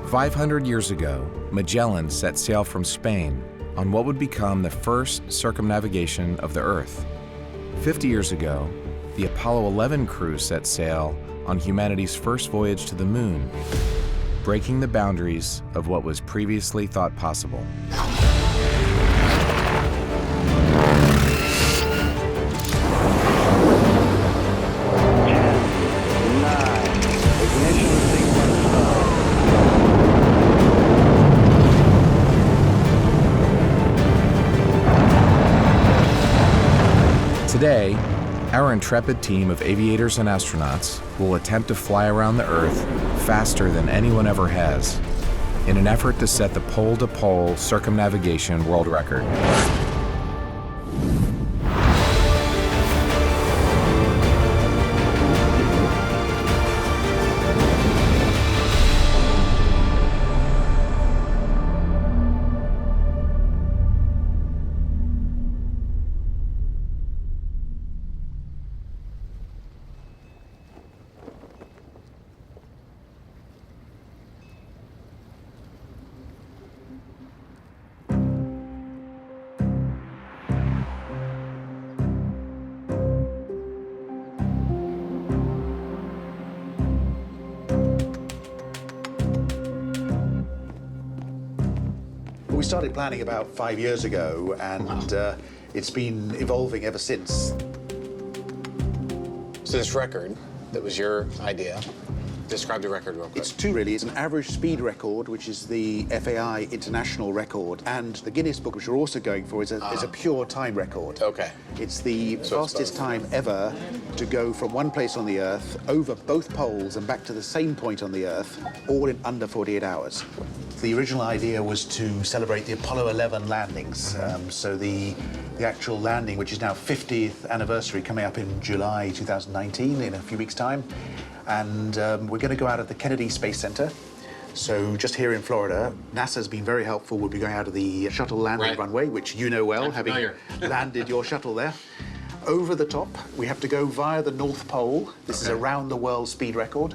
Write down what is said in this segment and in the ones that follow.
500 years ago, Magellan set sail from Spain on what would become the first circumnavigation of the Earth. 50 years ago, the Apollo 11 crew set sail on humanity's first voyage to the moon, breaking the boundaries of what was previously thought possible. Today, our intrepid team of aviators and astronauts will attempt to fly around the Earth faster than anyone ever has in an effort to set the pole-to-pole circumnavigation world record. We started planning about 5 years ago, and it's been evolving ever since. So this record, that was your idea. Describe the record real quick. It's two, really. It's an average speed record, which is the FAI international record, and the Guinness Book, which we're also going for, is a pure time record. Okay. It's the fastest time ever to go from one place on the Earth, over both poles and back to the same point on the Earth, all in under 48 hours. The original idea was to celebrate the Apollo 11 landings. So the actual landing, which is now 50th anniversary, coming up in July 2019, in a few weeks' time. And we're going to go out of the Kennedy Space Center. So just here in Florida, NASA's been very helpful. We'll be going out of the shuttle landing runway, which you know well, having landed your shuttle there. Over the top, we have to go via the North Pole. This is a round the world speed record.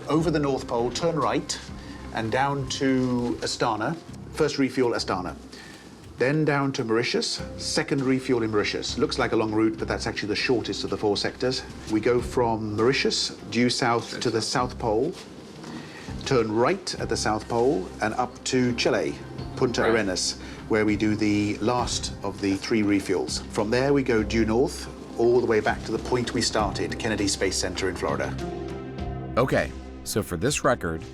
Over the North Pole, turn right, and down to Astana, first refuel Astana. Then down to Mauritius, second refuel in Mauritius. Looks like a long route, but that's actually the shortest of the four sectors. We go from Mauritius, due south to the South Pole, turn right at the South Pole, and up to Chile, Punta Arenas, where we do the last of the 3 refuels. From there, we go due north, all the way back to the point we started, Kennedy Space Center in Florida. Okay, so for this record,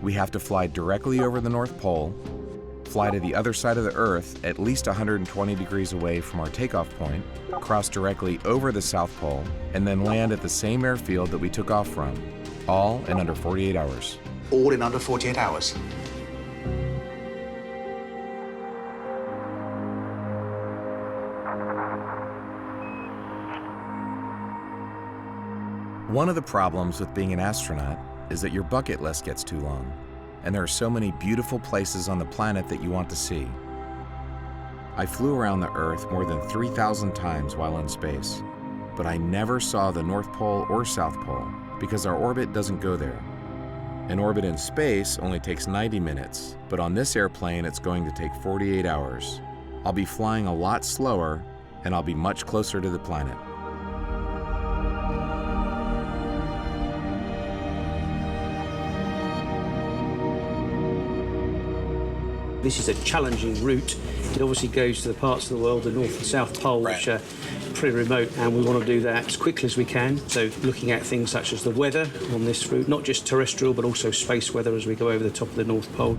we have to fly directly over the North Pole, fly to the other side of the Earth at least 120 degrees away from our takeoff point, cross directly over the South Pole, and then land at the same airfield that we took off from, all in under 48 hours. All in under 48 hours. One of the problems with being an astronaut is that your bucket list gets too long, and there are so many beautiful places on the planet that you want to see. I flew around the Earth more than 3,000 times while in space, but I never saw the North Pole or South Pole because our orbit doesn't go there. An orbit in space only takes 90 minutes, but on this airplane it's going to take 48 hours. I'll be flying a lot slower, and I'll be much closer to the planet. This is a challenging route. It obviously goes to the parts of the world, the North and South Pole, which are pretty remote, and we want to do that as quickly as we can. So looking at things such as the weather on this route, not just terrestrial, but also space weather as we go over the top of the North Pole.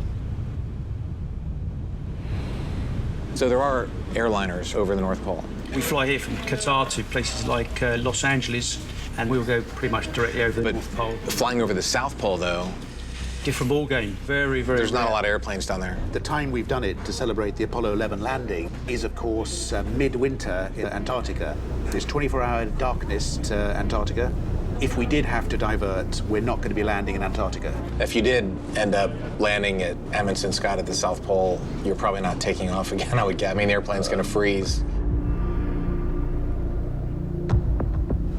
So there are airliners over the North Pole. We fly here from Qatar to places like Los Angeles, and we'll go pretty much directly over the North Pole. Flying over the South Pole, though, different ball game. Very, very there's rare. not a lot of airplanes down there. The time we've done it to celebrate the Apollo 11 landing is, of course, midwinter in Antarctica. There's 24-hour darkness to Antarctica. If we did have to divert, we're not going to be landing in Antarctica. If you did end up landing at Amundsen Scott at the South Pole, you're probably not taking off again, I would guess. I mean, the airplane's going to freeze.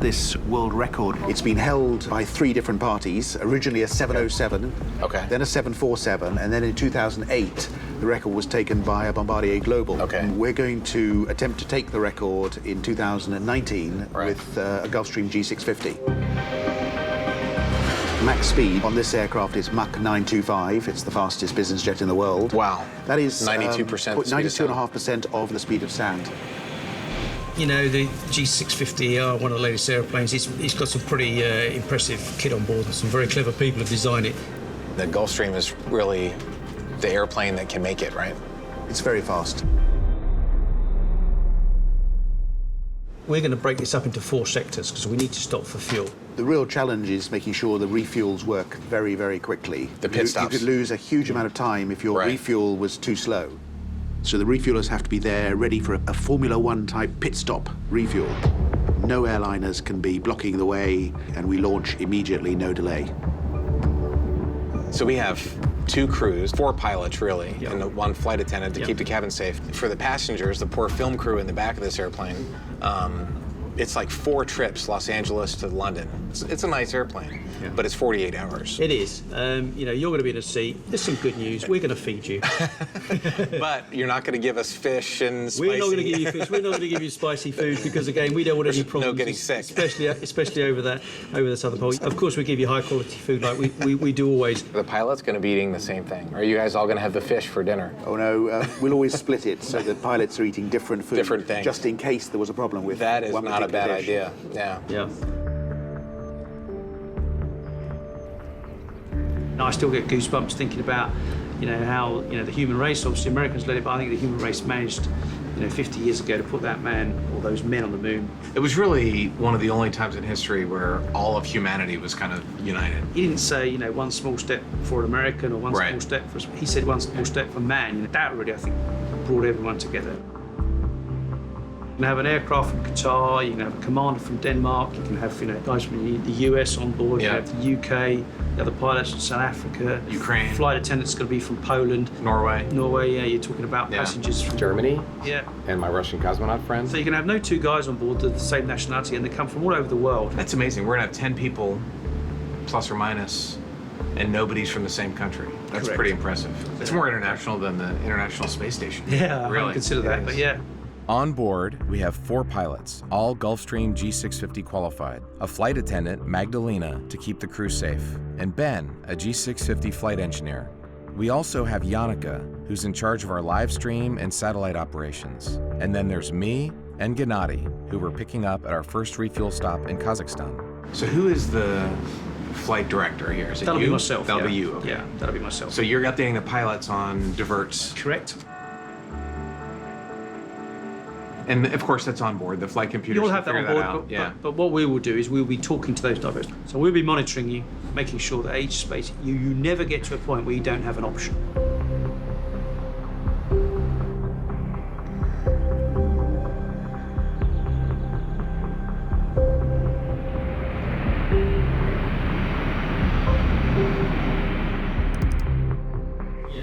this world record. It's been held by 3 different parties, originally a 707, then a 747, and then in 2008, the record was taken by a Bombardier Global. And we're going to attempt to take the record in 2019 with a Gulfstream G650. Max speed on this aircraft is Mach 925. It's the fastest business jet in the world. Wow. That is 92%. 92.5% of the speed of sound. You know, the G650, one of the latest airplanes, it's got some pretty impressive kit on board, and some very clever people have designed it. The Gulfstream is really the airplane that can make it, right? It's very fast. We're going to break this up into 4 sectors because we need to stop for fuel. The real challenge is making sure the refuels work very, very quickly. The pit stops. You could lose a huge amount of time if your refuel was too slow. So the refuelers have to be there ready for a Formula One type pit stop refuel. No airliners can be blocking the way, and we launch immediately, no delay. So we have 2 crews, 4 pilots really, and 1 flight attendant to keep the cabin safe. For the passengers, the poor film crew in the back of this airplane, it's like 4 trips, Los Angeles to London. It's a nice airplane, but it's 48 hours. It is. You know, you're going to be in a seat. There's some good news. We're going to feed you. But you're not going to give us fish and spicy... We're not going to give you fish. We're not going to give you spicy food because, again, we don't want any problems. No getting sick. Especially over the southern pole. Of course, we give you high-quality food like we do always. The pilot's going to be eating the same thing. Are you guys all going to have the fish for dinner? Oh, no. We'll always split it so the pilots are eating different food. Different things. Just in case there was a problem with that is one not a bad dish. idea. Yeah. I still get goosebumps thinking about, you know, how, you know, the human race, obviously Americans led it, but I think the human race managed, you know, 50 years ago to put that man, or those men on the moon. It was really one of the only times in history where all of humanity was kind of united. He didn't say, you know, one small step for an American or one small step for... He said one small step for man. And that really, I think, brought everyone together. You can have an aircraft from Qatar, you can have a commander from Denmark, you can have, you know, guys from the US on board, you have the UK, the other pilots from South Africa, Ukraine, flight attendants going to be from Poland, Norway, you're talking about passengers from Germany, and my Russian cosmonaut friend. So you can have no 2 guys on board that are the same nationality, and they come from all over the world. That's amazing. We're going to have 10 people, plus or minus, and nobody's from the same country. That's pretty impressive. It's more international than the International Space Station. Yeah, really. I consider that, but yeah. On board, we have 4 pilots, all Gulfstream G650 qualified, a flight attendant, Magdalena, to keep the crew safe, and Ben, a G650 flight engineer. We also have Jannicke, who's in charge of our live stream and satellite operations. And then there's me and Gennady, who we're picking up at our first refuel stop in Kazakhstan. So who is the flight director here? Is it That'll be myself. That'll be you. Okay. Yeah, that'll be myself. So you're updating the pilots on Virts. Correct. And of course, that's on board. The flight computers You'll have that on board, but what we will do is we'll be talking to those divers. So we'll be monitoring you, making sure that each space, you never get to a point where you don't have an option.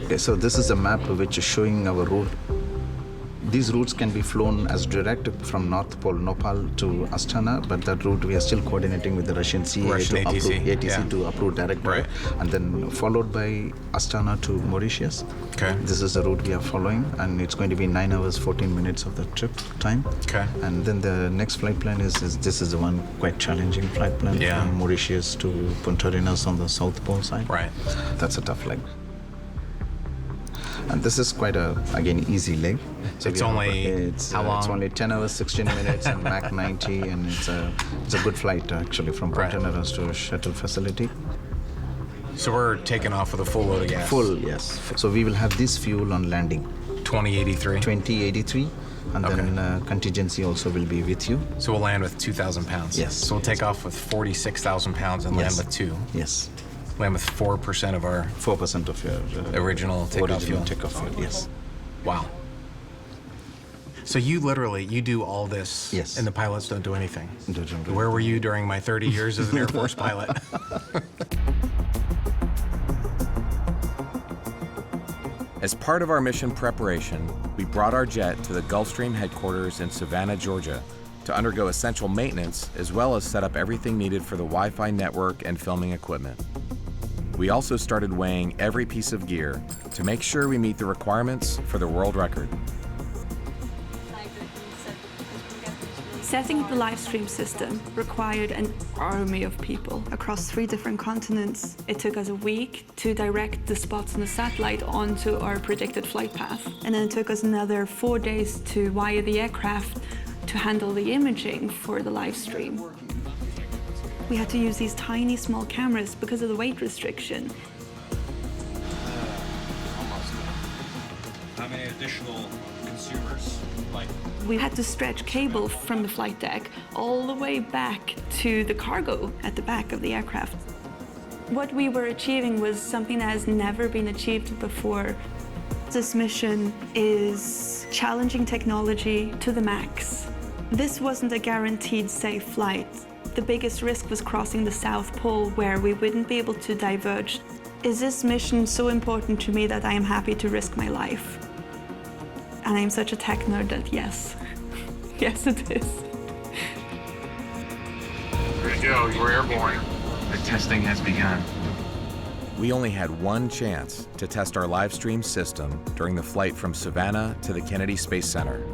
Okay, so this is a map which is showing our route. These routes can be flown as direct from North Pole, Nopal to Astana, but that route we are still coordinating with the Russian CA to ATC to approve direct route, and then followed by Astana to Mauritius. Okay. This is the route we are following, and it's going to be 9 hours, 14 minutes of the trip time. Okay. And then the next flight plan is this is the one quite challenging flight plan from Mauritius to Punta Arenas on the South Pole side. Right. That's a tough leg. And this is quite a, again, easy leg. So it's only how long? It's only 10 hours, 16 minutes, and Mach 90, and it's a good flight actually from Punta Arenas to shuttle facility. So we're taking off with a full load of gas. Full, yes. So we will have this fuel on landing. 2083. 2083. And then contingency also will be with you. So we'll land with 2,000 pounds. Yes. So we'll take off with 46,000 pounds and land with 2. Yes. Land with 4% of our 4% of your original takeoff fuel. Yes. Wow. So you do all this, and the pilots don't do anything. Where were you during my 30 years as an Air Force pilot? As part of our mission preparation, we brought our jet to the Gulfstream headquarters in Savannah, Georgia, to undergo essential maintenance, as well as set up everything needed for the Wi-Fi network and filming equipment. We also started weighing every piece of gear to make sure we meet the requirements for the world record. Setting up the live stream system required an army of people across 3 different continents. It took us a week to direct the spots on the satellite onto our predicted flight path. And then it took us another 4 days to wire the aircraft to handle the imaging for the live stream. We had to use these tiny, small cameras because of the weight restriction. How many additional consumers? We had to stretch cable from the flight deck all the way back to the cargo at the back of the aircraft. What we were achieving was something that has never been achieved before. This mission is challenging technology to the max. This wasn't a guaranteed safe flight. The biggest risk was crossing the South Pole, where we wouldn't be able to diverge. Is this mission so important to me that I am happy to risk my life? And I'm such a tech nerd that yes. Yes, it is. There you go, you're airborne. The testing has begun. We only had one chance to test our live stream system during the flight from Savannah to the Kennedy Space Center,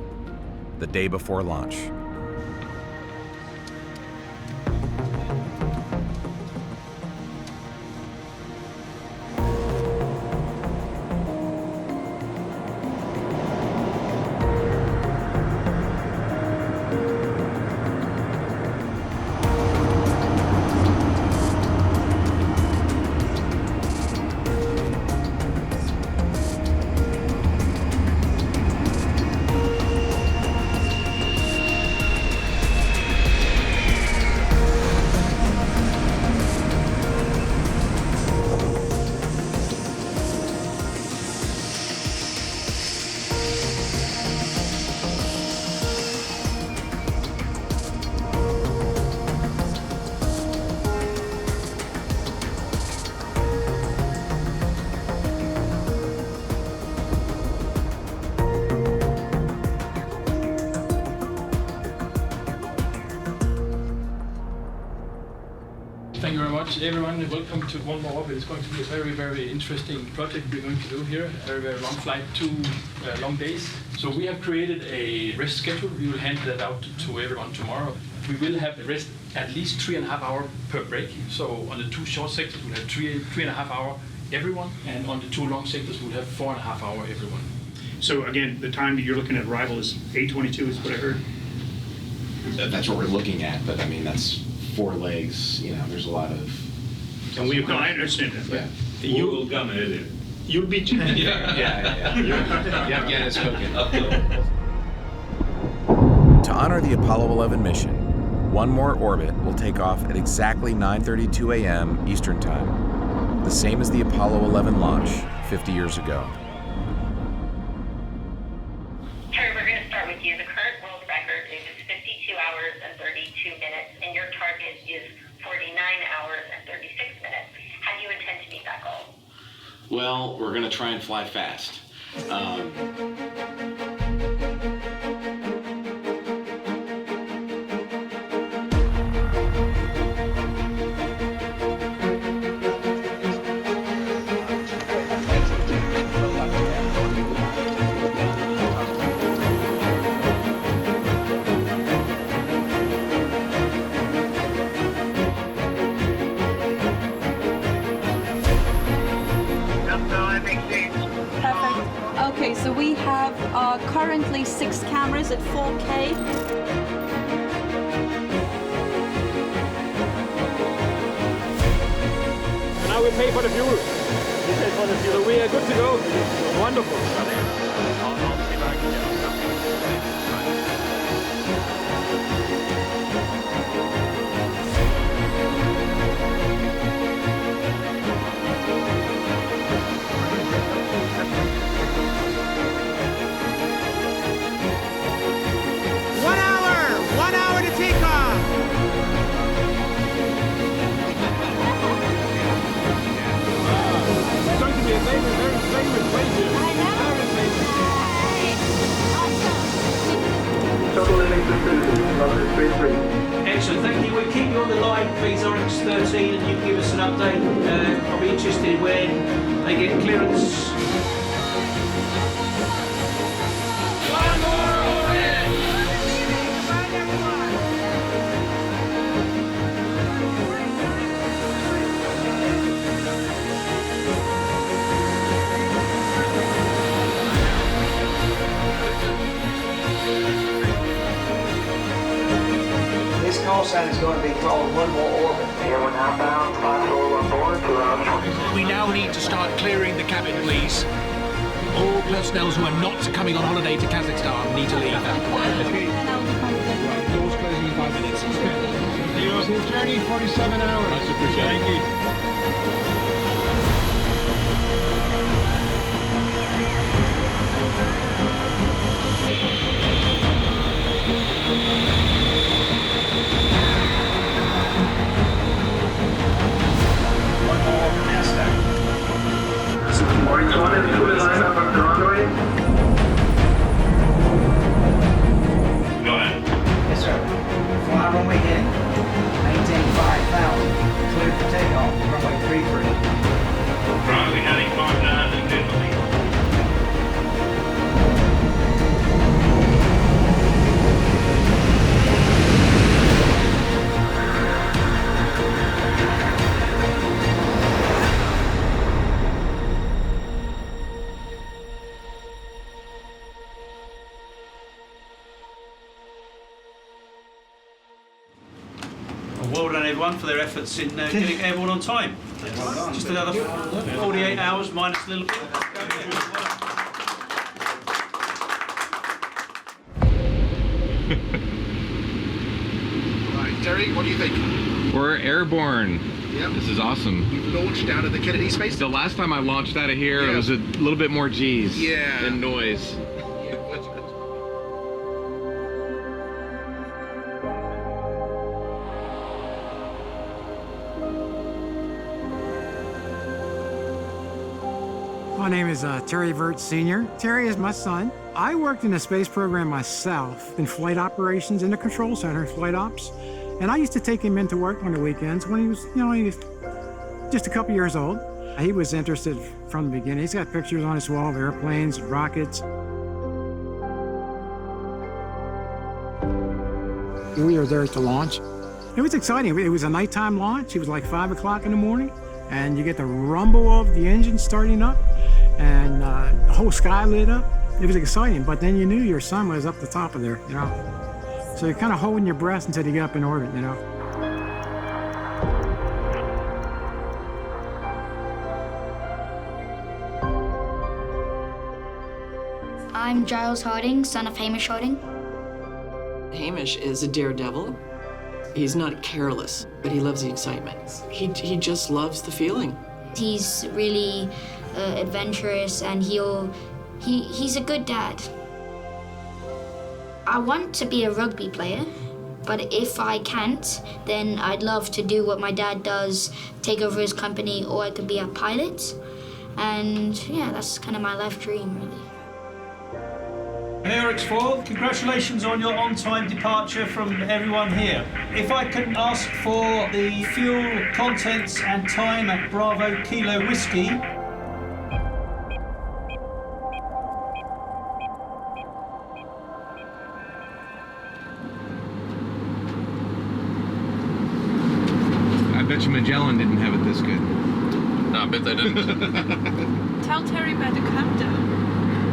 the day before launch. Thank you very much, everyone. Welcome to one more orbit. It's going to be a very, very interesting project we're going to do here. A very, very long flight, 2 long days. So we have created a rest schedule. We will hand that out to everyone tomorrow. We will have a rest at least 3.5 hours per break. So on the 2 short sectors, we'll have 3.5 hours everyone, and on the 2 long sectors, we'll have 4.5 hours everyone. So again, the time that you're looking at arrival is 8:22 is what I heard. That's what we're looking at, but I mean, that's 4 legs, you know, there's a lot of... And we, no, I understand that. Yeah. You will come earlier. You'll be... Yeah. Yeah, again, it's cooking. To honor the Apollo 11 mission, one more orbit will take off at exactly 9:32 a.m. Eastern Time, the same as the Apollo 11 launch 50 years ago. Terry, we're going to start with you. The current world record is 52 hours and 32 minutes, and your target is 49 hours and 36 minutes. How do you intend to meet that goal? Well, we're going to try and fly fast. Okay, so we have currently 6 cameras at 4K. Now we pay for the fuel. So we are good to go. Wonderful. Very, very, very, very, very, very, Excellent, thank you. We'll keep you on the line, please, RX-13, and you can give us an update. I'll be interested when they get clearance. This call sign is going to be called One More Orbit. We now need to start clearing the cabin, please. All personnel who are not coming on holiday to Kazakhstan need to leave. Doors closing in 5 minutes. Your journey 47 hours. Much appreciated. Thank you. Orange 1 is fully lined up on the runway. Go ahead. Yes, sir. Fly runway in. Maintain 5,000. Clear for takeoff. Runway 33. Probably heading 59 and Italy. Well done, everyone, for their efforts in getting everyone on time. Just another 48 hours minus a little bit. Right, Terry, what do you think? We're airborne. Yep. This is awesome. You've launched out of the Kennedy Space The last time I launched out of here, Yeah. it was a little bit more G's than noise. My name is Terry Virts Sr. Terry is my son. I worked in the space program myself in flight operations in the control center, flight ops. And I used to take him into work on the weekends when he was, he was just a couple years old. He was interested from the beginning. He's got pictures on his wall of airplanes, rockets. We were there to launch. It was exciting. It was a nighttime launch. It was like 5 o'clock in the morning, and you get the rumble of the engine starting up, and the whole sky lit up. It was exciting, but then you knew your son was up the top of there, So you're kind of holding your breath until you get up in orbit, I'm Giles Harding, son of Hamish Harding. Hamish is a daredevil. He's not careless, but he loves the excitement. He just loves the feeling. He's really adventurous, and he's a good dad. I want to be a rugby player, but if I can't, then I'd love to do what my dad does, take over his company, or I could be a pilot. And yeah, that's kind of my life dream, really. RX-4, congratulations on your on-time departure from everyone here. If I could ask for the fuel, contents and time at Bravo Kilo Whiskey. I bet you Magellan didn't have it this good. No, I bet they didn't. Tell Terry about the countdown.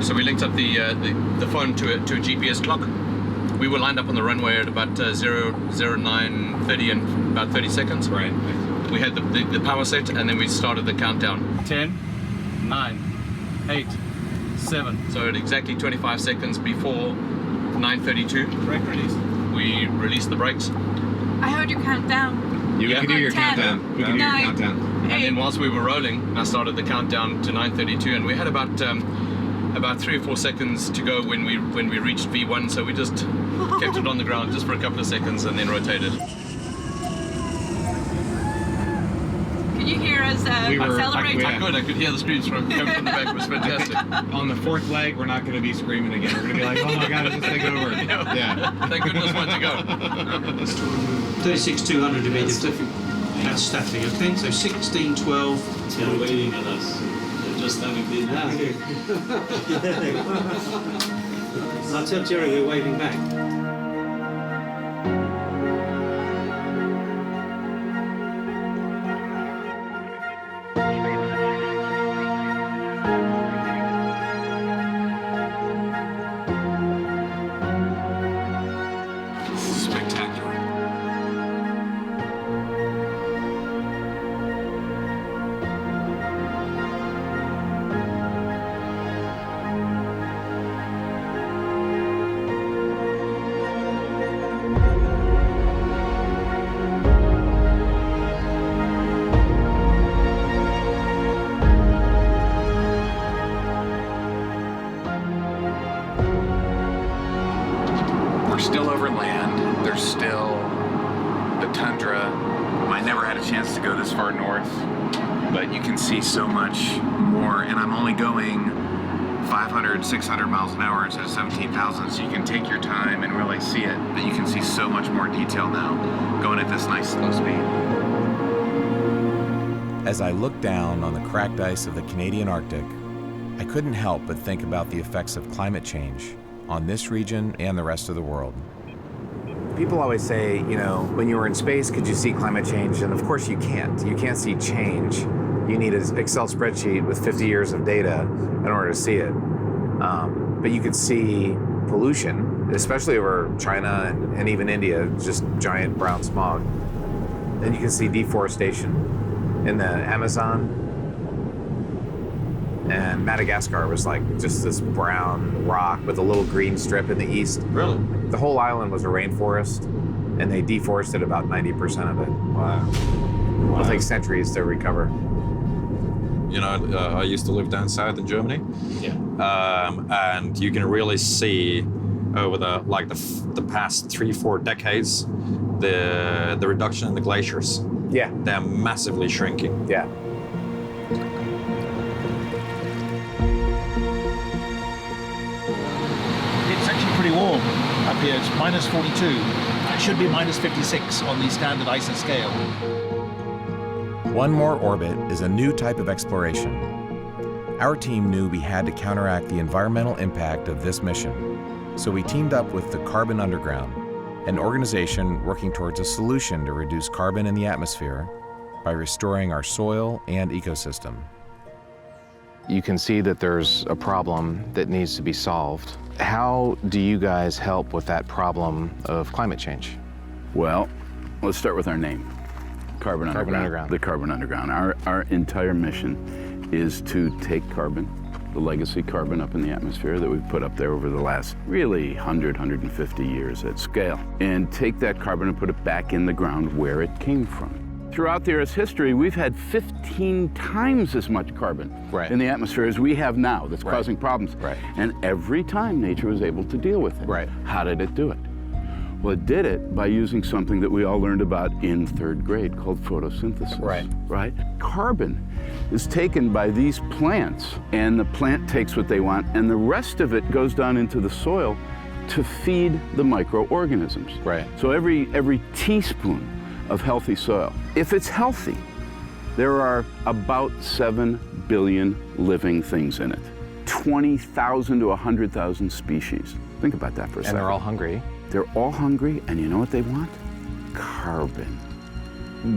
So we linked up the phone to a GPS clock. We were lined up on the runway at about 09:30 in about 30 seconds. Right. We had the power set, and then we started the countdown. 10, 9, 8, 7. So at exactly 25 seconds before 9:32, brake release. We released the brakes. I heard you count down. You can do your countdown. You can do your countdown. And then whilst we were rolling, I started the countdown to 9:32, and we had about 3 or 4 seconds to go when we reached V1, so we just kept it on the ground just for a couple of seconds and then rotated. Could you hear us accelerating? I could hear the screams from the back. It was fantastic. On the fourth leg, we're not going to be screaming again. We're going to be like, oh my God, it's taking over. Yeah. Thank goodness one to go. 36,200 immediate. That's staffing, okay? So 16, 12. They're waving at us. They're just having dinner. I'll tell Jerry we're waving back. We're still over land. There's still the tundra. I never had a chance to go this far north, but you can see so much more, and I'm only going 500, 600 miles an hour instead of 17,000, so you can take your time and really see it, but you can see so much more detail now, going at this nice slow speed. As I looked down on the cracked ice of the Canadian Arctic, I couldn't help but think about the effects of climate change on this region and the rest of the world. People always say, you know, when you were in space, could you see climate change? And of course you can't. You can't see change. You need an Excel spreadsheet with 50 years of data in order to see it. But you could see pollution, especially over China and even India, just giant brown smog. Then you can see deforestation in the Amazon. And Madagascar was like just this brown rock with a little green strip in the east. Really? The whole island was a rainforest, and they deforested about 90% of it. Wow. It'll take centuries to recover. You know, I used to live down south in Germany. Yeah. And you can really see over the past 3-4 decades the reduction in the glaciers. Yeah. They're massively shrinking. Yeah. It's actually pretty warm up here. It's minus 42. It should be minus 56 on the standard ISA scale. One More Orbit is a new type of exploration. Our team knew we had to counteract the environmental impact of this mission, so we teamed up with the Carbon Underground, an organization working towards a solution to reduce carbon in the atmosphere by restoring our soil and ecosystem. You can see that there's a problem that needs to be solved. How do you guys help with that problem of climate change? Well, let's start with our name. Carbon Underground. The Carbon Underground. Our entire mission is to take carbon, the legacy carbon up in the atmosphere that we've put up there over the last really 100, 150 years at scale, and take that carbon and put it back in the ground where it came from. Throughout the Earth's history, we've had 15 times as much carbon in the atmosphere as we have now that's causing problems. And every time nature was able to deal with it. How did it do it? Well, it did it by using something that we all learned about in 3rd grade called photosynthesis. Right? Carbon is taken by these plants, and the plant takes what they want, and the rest of it goes down into the soil to feed the microorganisms. So every teaspoon of healthy soil, if it's healthy, there are about 7 billion living things in it. 20,000 to 100,000 species. Think about that for a second. And they're all hungry. They're all hungry, and you know what they want? Carbon.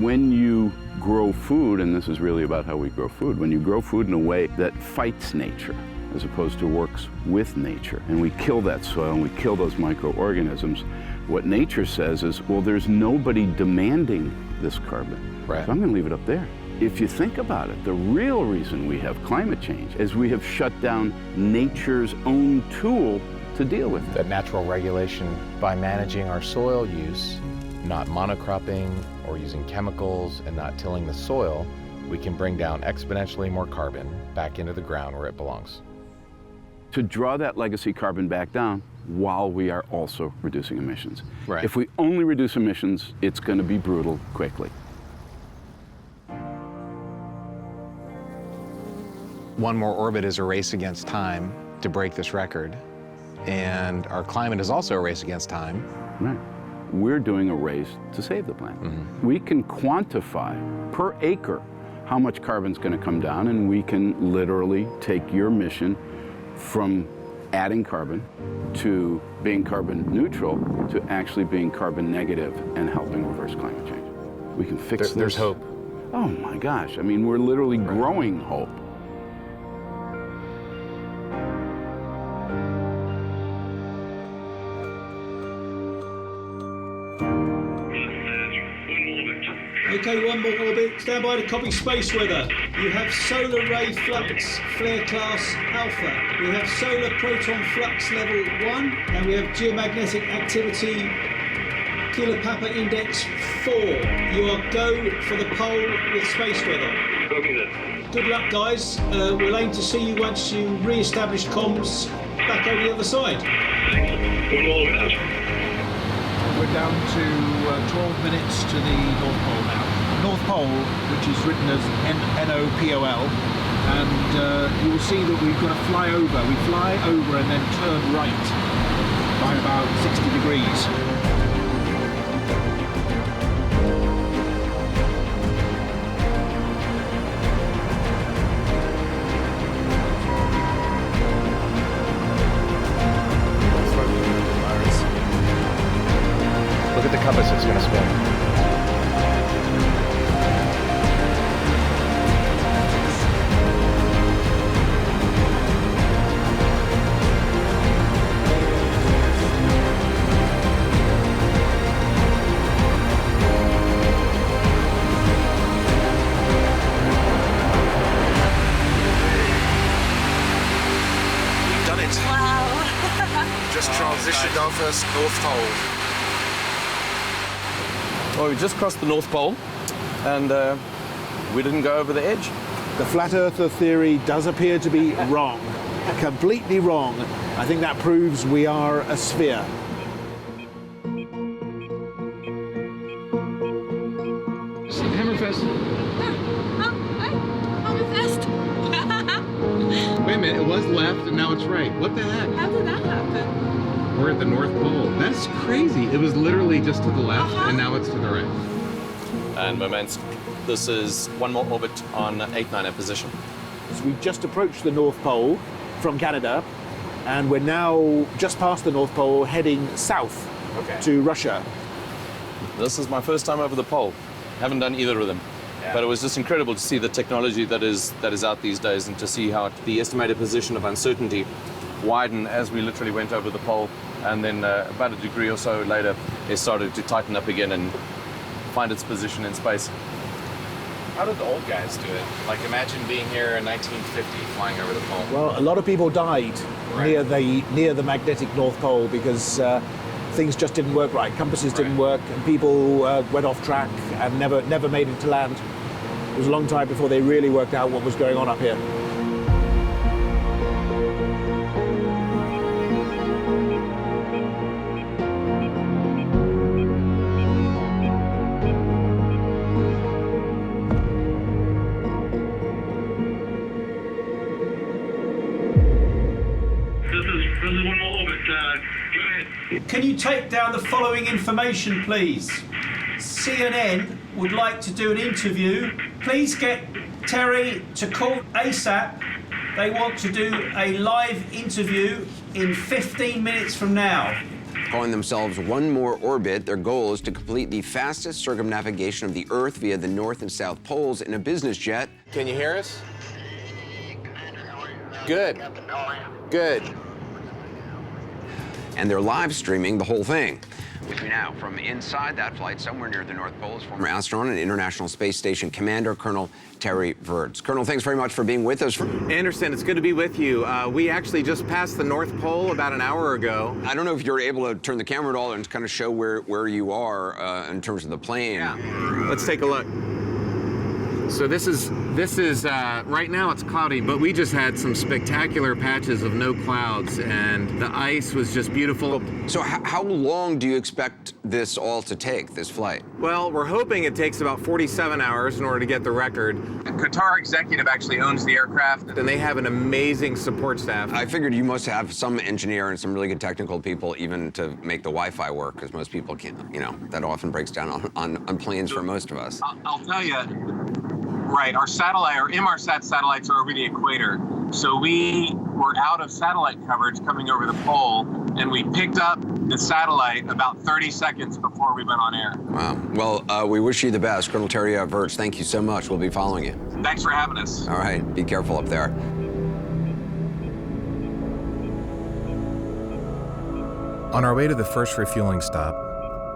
When you grow food, and this is really about how we grow food, when you grow food in a way that fights nature, as opposed to works with nature, and we kill that soil and we kill those microorganisms, what nature says is, well, there's nobody demanding this carbon, so I'm going to leave it up there. If you think about it, the real reason we have climate change is we have shut down nature's own tool to deal with it. That natural regulation by managing our soil use, not monocropping or using chemicals and not tilling the soil, we can bring down exponentially more carbon back into the ground where it belongs. To draw that legacy carbon back down while we are also reducing emissions. If we only reduce emissions, it's going to be brutal quickly. One More Orbit is a race against time to break this record. And our climate is also a race against time. Right. We're doing a race to save the planet. We can quantify per acre how much carbon's going to come down, and we can literally take your mission from adding carbon to being carbon neutral to actually being carbon negative and helping reverse climate change. We can fix this. There's hope. Oh my gosh, I mean, we're literally growing hope. Okay, One More Orbit, stand by to copy space weather. You have solar ray flux flare class alpha. We have solar proton flux level 1, and we have geomagnetic activity kilopapa index 4. You are go for the pole with space weather. Good luck, guys. We'll aim to see you once you re-establish comms back over the other side. We're down to 12 minutes to the North Pole now. North Pole, which is written as N-O-P-O-L, and you will see that we've got to fly over. We fly over and then turn right by about 60 degrees. Look at the compass, it's going to spin. We've done it. Wow. Just transitioned our first North Pole. Well, we just crossed the North Pole, and we didn't go over the edge. The flat earther theory does appear to be wrong, completely wrong. I think that proves we are a sphere. Hammerfest. Hammerfest. Wait a minute, it was left and now it's right. What the heck? How did that happen? We're at the North Pole. That's crazy. It was literally just to the left and now it's to the right. And Murmansk, this is One More Orbit on 8-9 position. So we've just approached the North Pole from Canada, and we're now just past the North Pole, heading south to Russia. This is my first time over the pole. Haven't done either of them. Yeah. But it was just incredible to see the technology that is out these days, and to see how the estimated position of uncertainty widen as we literally went over the pole, and then about a degree or so later it started to tighten up again and find its position in space. How did the old guys do it? Like, imagine being here in 1950 flying over the pole. Well, a lot of people died near the magnetic North Pole because things just didn't work right. Compasses didn't work, and people went off track and never made it to land. It was a long time before they really worked out what was going on up here. Can you take down the following information, please? CNN would like to do an interview. Please get Terry to call ASAP. They want to do a live interview in 15 minutes from now. Calling themselves One More Orbit, their goal is to complete the fastest circumnavigation of the Earth via the North and South Poles in a business jet. Can you hear us? Good. Good. And they're live streaming the whole thing. With me now from inside that flight, somewhere near the North Pole, is former astronaut and International Space Station Commander Colonel Terry Virts. Colonel, thanks very much for being with us. Anderson, it's good to be with you. We actually just passed the North Pole about an hour ago. I don't know if you're able to turn the camera at all and kind of show where you are in terms of the plane. Yeah. Let's take a look. So this is right now it's cloudy, but we just had some spectacular patches of no clouds, and the ice was just beautiful. So how long do you expect this all to take, this flight? Well, we're hoping it takes about 47 hours in order to get the record. Qatar Executive actually owns the aircraft. And they have an amazing support staff. I figured you must have some engineer and some really good technical people even to make the Wi-Fi work, because most people can't, you know, that often breaks down on planes for most of us. I'll tell you, right, our satellite, our Inmarsat satellites are over the equator. So we were out of satellite coverage coming over the pole, and we picked up the satellite about 30 seconds before we went on air. Wow. Well, we wish you the best. Colonel Terry Virts, thank you so much. We'll be following you. Thanks for having us. All right. Be careful up there. On our way to the first refueling stop,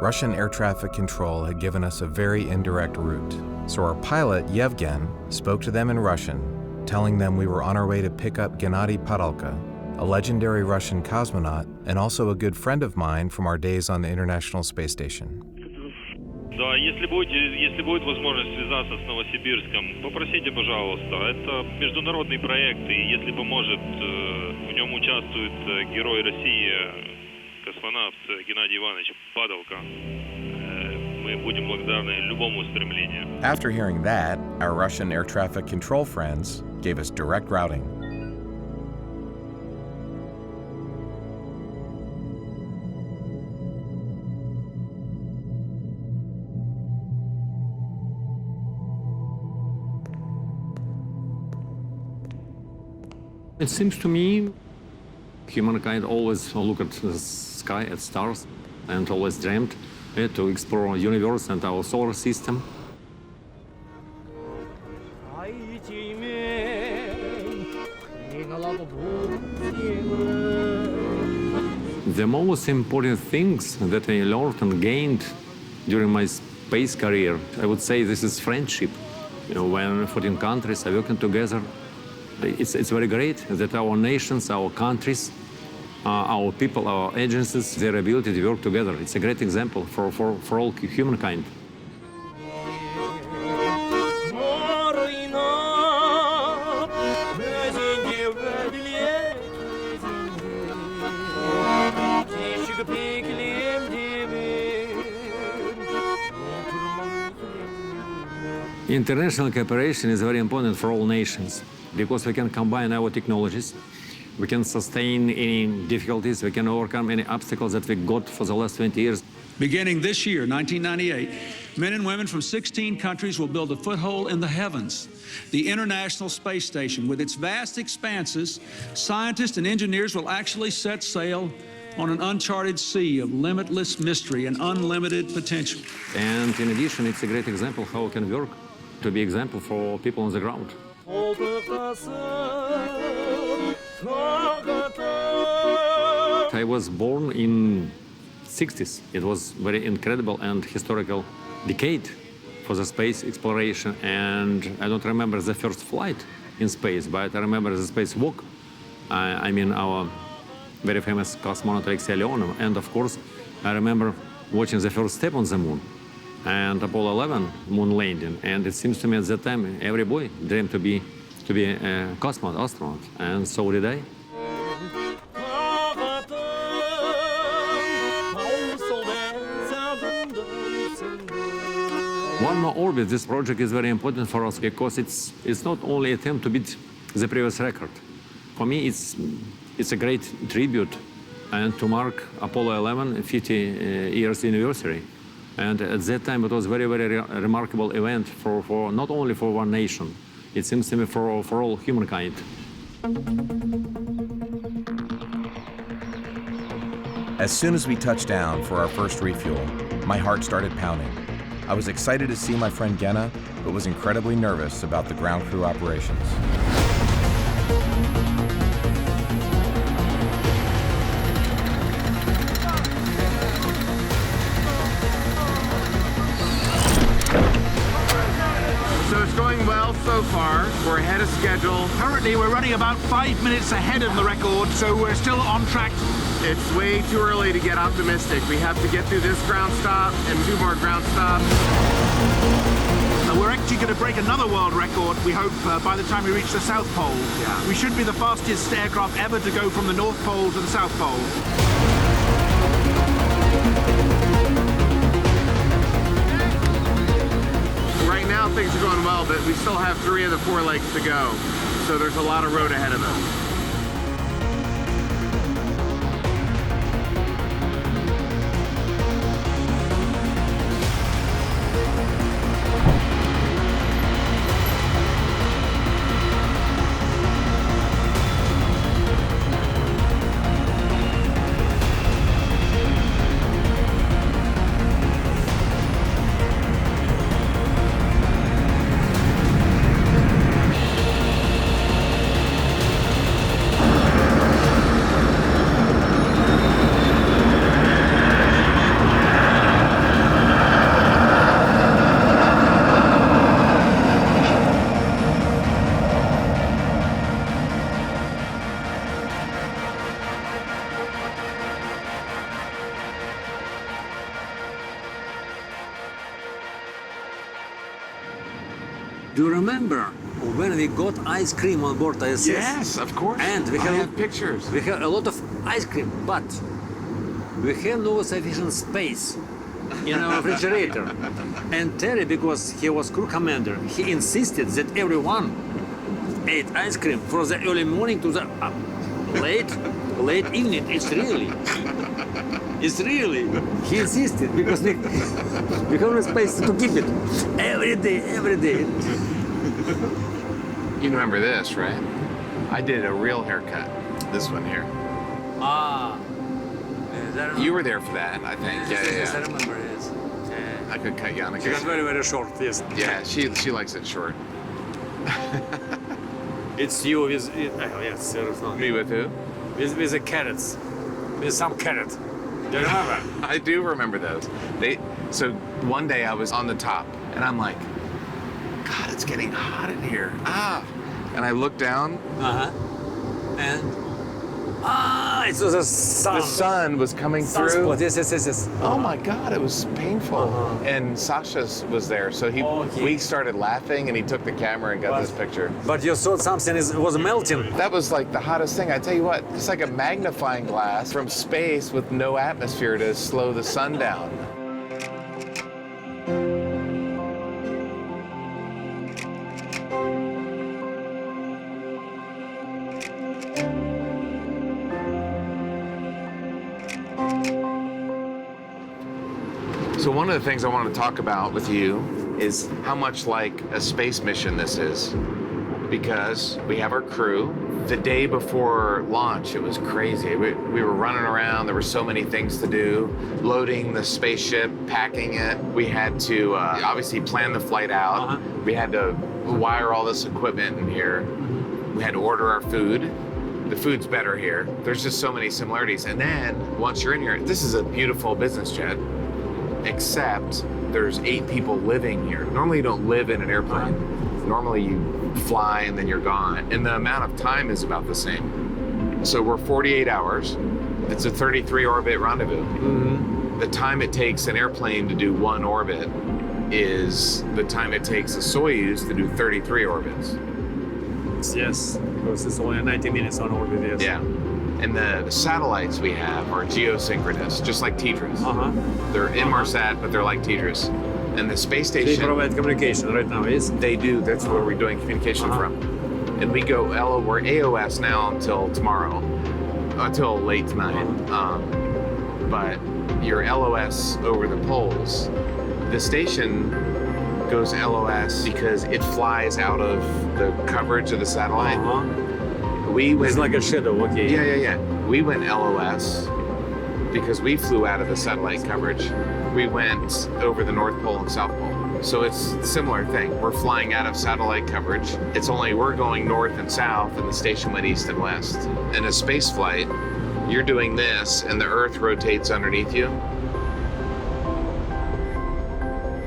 Russian air traffic control had given us a very indirect route. So our pilot, Yevgen, spoke to them in Russian, telling them we were on our way to pick up Gennady Padalka, a legendary Russian cosmonaut and also a good friend of mine from our days on the International Space Station. Да, если будет возможность связаться с Новосибирском, попросите, пожалуйста. Это международный проект, и если поможет, в нем участвует герой России, космонавт Геннадий Иванович Падалка. Мы будем благодарны любому стремлению. After hearing that, our Russian air traffic control friends gave us direct routing. It seems to me humankind always look at the sky, at stars, and always dreamed to explore the universe and our solar system. The most important things that I learned and gained during my space career, I would say this is friendship. You know, when 14 countries are working together, it's very great that our nations, our countries, our people, our agencies, their ability to work together. It's a great example for all humankind. International cooperation is very important for all nations because we can combine our technologies, we can sustain any difficulties, we can overcome any obstacles that we got for the last 20 years. Beginning this year, 1998, men and women from 16 countries will build a foothold in the heavens. The International Space Station, with its vast expanses, scientists and engineers will actually set sail on an uncharted sea of limitless mystery and unlimited potential. And in addition, it's a great example how it can work to be example for people on the ground. I was born in 60s. It was very incredible and historical decade for the space exploration. And I don't remember the first flight in space, but I remember the spacewalk. I mean, our very famous cosmonaut Alexei Leonov. And of course, I remember watching the first step on the moon and Apollo 11 moon landing. And it seems to me at that time, every boy dreamed to be a cosmonaut, astronaut. And so did I. One more orbit, this project is very important for us because it's not only an attempt to beat the previous record. For me, it's a great tribute and to mark Apollo 11 50 years anniversary. And at that time, it was a very, very remarkable event for not only for one nation, it seems to me for all humankind. As soon as we touched down for our first refuel, my heart started pounding. I was excited to see my friend Genna, but was incredibly nervous about the ground crew operations. So it's going well so far. We're ahead of schedule. Currently, we're running about 5 minutes ahead of the record, so we're still on track. It's way too early to get optimistic. We have to get through this ground stop and 2 more ground stops. We're actually going to break another world record, we hope, by the time we reach the South Pole. Yeah. We should be the fastest aircraft ever to go from the North Pole to the South Pole. Right now things are going well, but we still have 3 of the 4 legs to go. So there's a lot of road ahead of us. Do you remember when we got ice cream on board ISS? Yes, of course. And we have pictures. We have a lot of ice cream, but we have no sufficient space in our refrigerator. And Terry, because he was crew commander, he insisted that everyone ate ice cream from the early morning to the late evening. It's really. He insisted because we have no space to keep it every day. You remember this, right? I did a real haircut. This one here. Ah. You were there for that, I think. Yes, I remember it. I could cut Jannicke. She got very, very short, yes. Yeah, she likes it short. It's you with, yes, me with who? With the carrots, with some carrot. Do you remember? I do remember those. So one day I was on the top, and I'm like, God, it's getting hot in here. And I looked down. And it was a sun. The sun was coming through. Sunspot. Yes. Oh my God, it was painful. And Sasha was there, so we started laughing, and he took the camera and got this picture. But you thought something was melting. That was like the hottest thing. I tell you what, it's like a magnifying glass from space with no atmosphere to slow the sun down. So one of the things I want to talk about with you is how much like a space mission this is. Because we have our crew. The day before launch, it was crazy. We were running around, there were so many things to do. Loading the spaceship, packing it. We had to obviously plan the flight out. We had to wire all this equipment in here. We had to order our food. The food's better here. There's just so many similarities. And then once you're in here, this is a beautiful business jet. Except there's 8 people living here. Normally you don't live in an airplane. Normally you fly and then you're gone. And the amount of time is about the same. So we're 48 hours. It's a 33 orbit rendezvous. The time it takes an airplane to do 1 orbit is the time it takes a Soyuz to do 33 orbits. Yes, because it's only 90 minutes on orbit, yes. Yeah. And the satellites we have are geosynchronous, just like TDRS. They're Inmarsat, but they're like TDRS. And the space station... They provide communication right now, yes? They do. That's where we're doing communication from. And we go we're AOS now until tomorrow, until late tonight. But you're LOS over the poles. The station goes LOS because it flies out of the coverage of the satellite. It's like a shadow, okay. Yeah. We went LOS because we flew out of the satellite coverage. We went over the North Pole and South Pole. So it's a similar thing. We're flying out of satellite coverage. It's only we're going north and south, and the station went east and west. In a space flight, you're doing this, and the Earth rotates underneath you.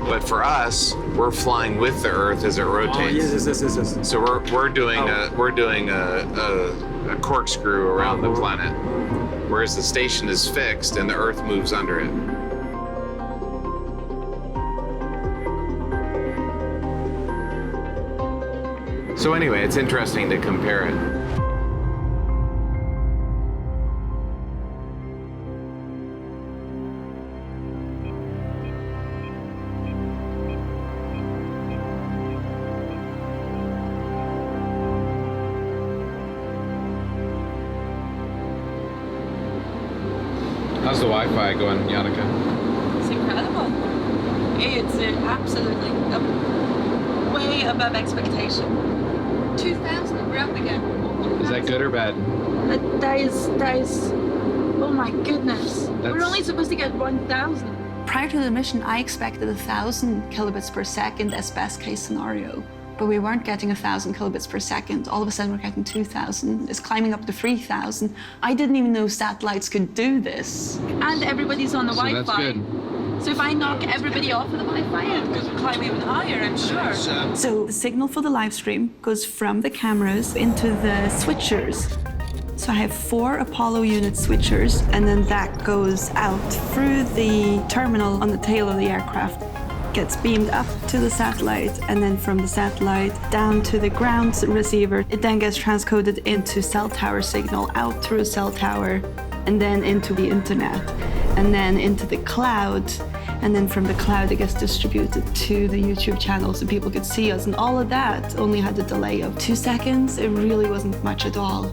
But for us, we're flying with the Earth as it rotates. Yes. So we're doing a corkscrew around the planet, whereas the station is fixed and the Earth moves under it. So anyway, it's interesting to compare it. How's the Wi-Fi going, Jannicke? It's incredible. It's absolutely way above expectation. 2,000, we're up again. Is that good or bad? That is, oh my goodness. We're only supposed to get 1,000. Prior to the mission, I expected 1,000 kilobits per second as best case scenario. But we weren't getting 1,000 kilobits per second. All of a sudden, we're getting 2,000. It's climbing up to 3,000. I didn't even know satellites could do this. And everybody's on the Wi-Fi. That's good. So if I knock everybody off of the Wi-Fi, it could climb even higher, I'm sure. So the signal for the live stream goes from the cameras into the switchers. So I have 4 Apollo unit switchers, and then that goes out through the terminal on the tail of the aircraft, gets beamed up to the satellite, and then from the satellite down to the ground receiver. It then gets transcoded into cell tower signal, out through a cell tower, and then into the internet, and then into the cloud. And then from the cloud, it gets distributed to the YouTube channel so people could see us. And all of that only had a delay of 2 seconds. It really wasn't much at all.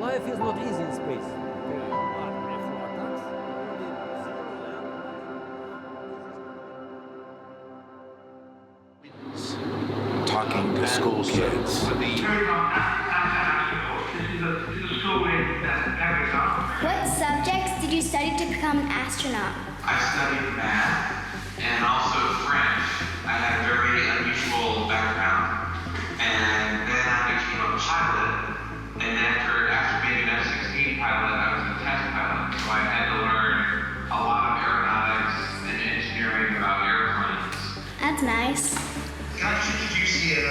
Life is not easy in space. Talking to school kids. What subjects did you study to become an astronaut? I studied math and also French. I had a very unusual background. And then I became a pilot. And after being an F-16 pilot, I was a test pilot. So I had to learn a lot of aeronautics and engineering about airplanes. That's nice. Can I just introduce you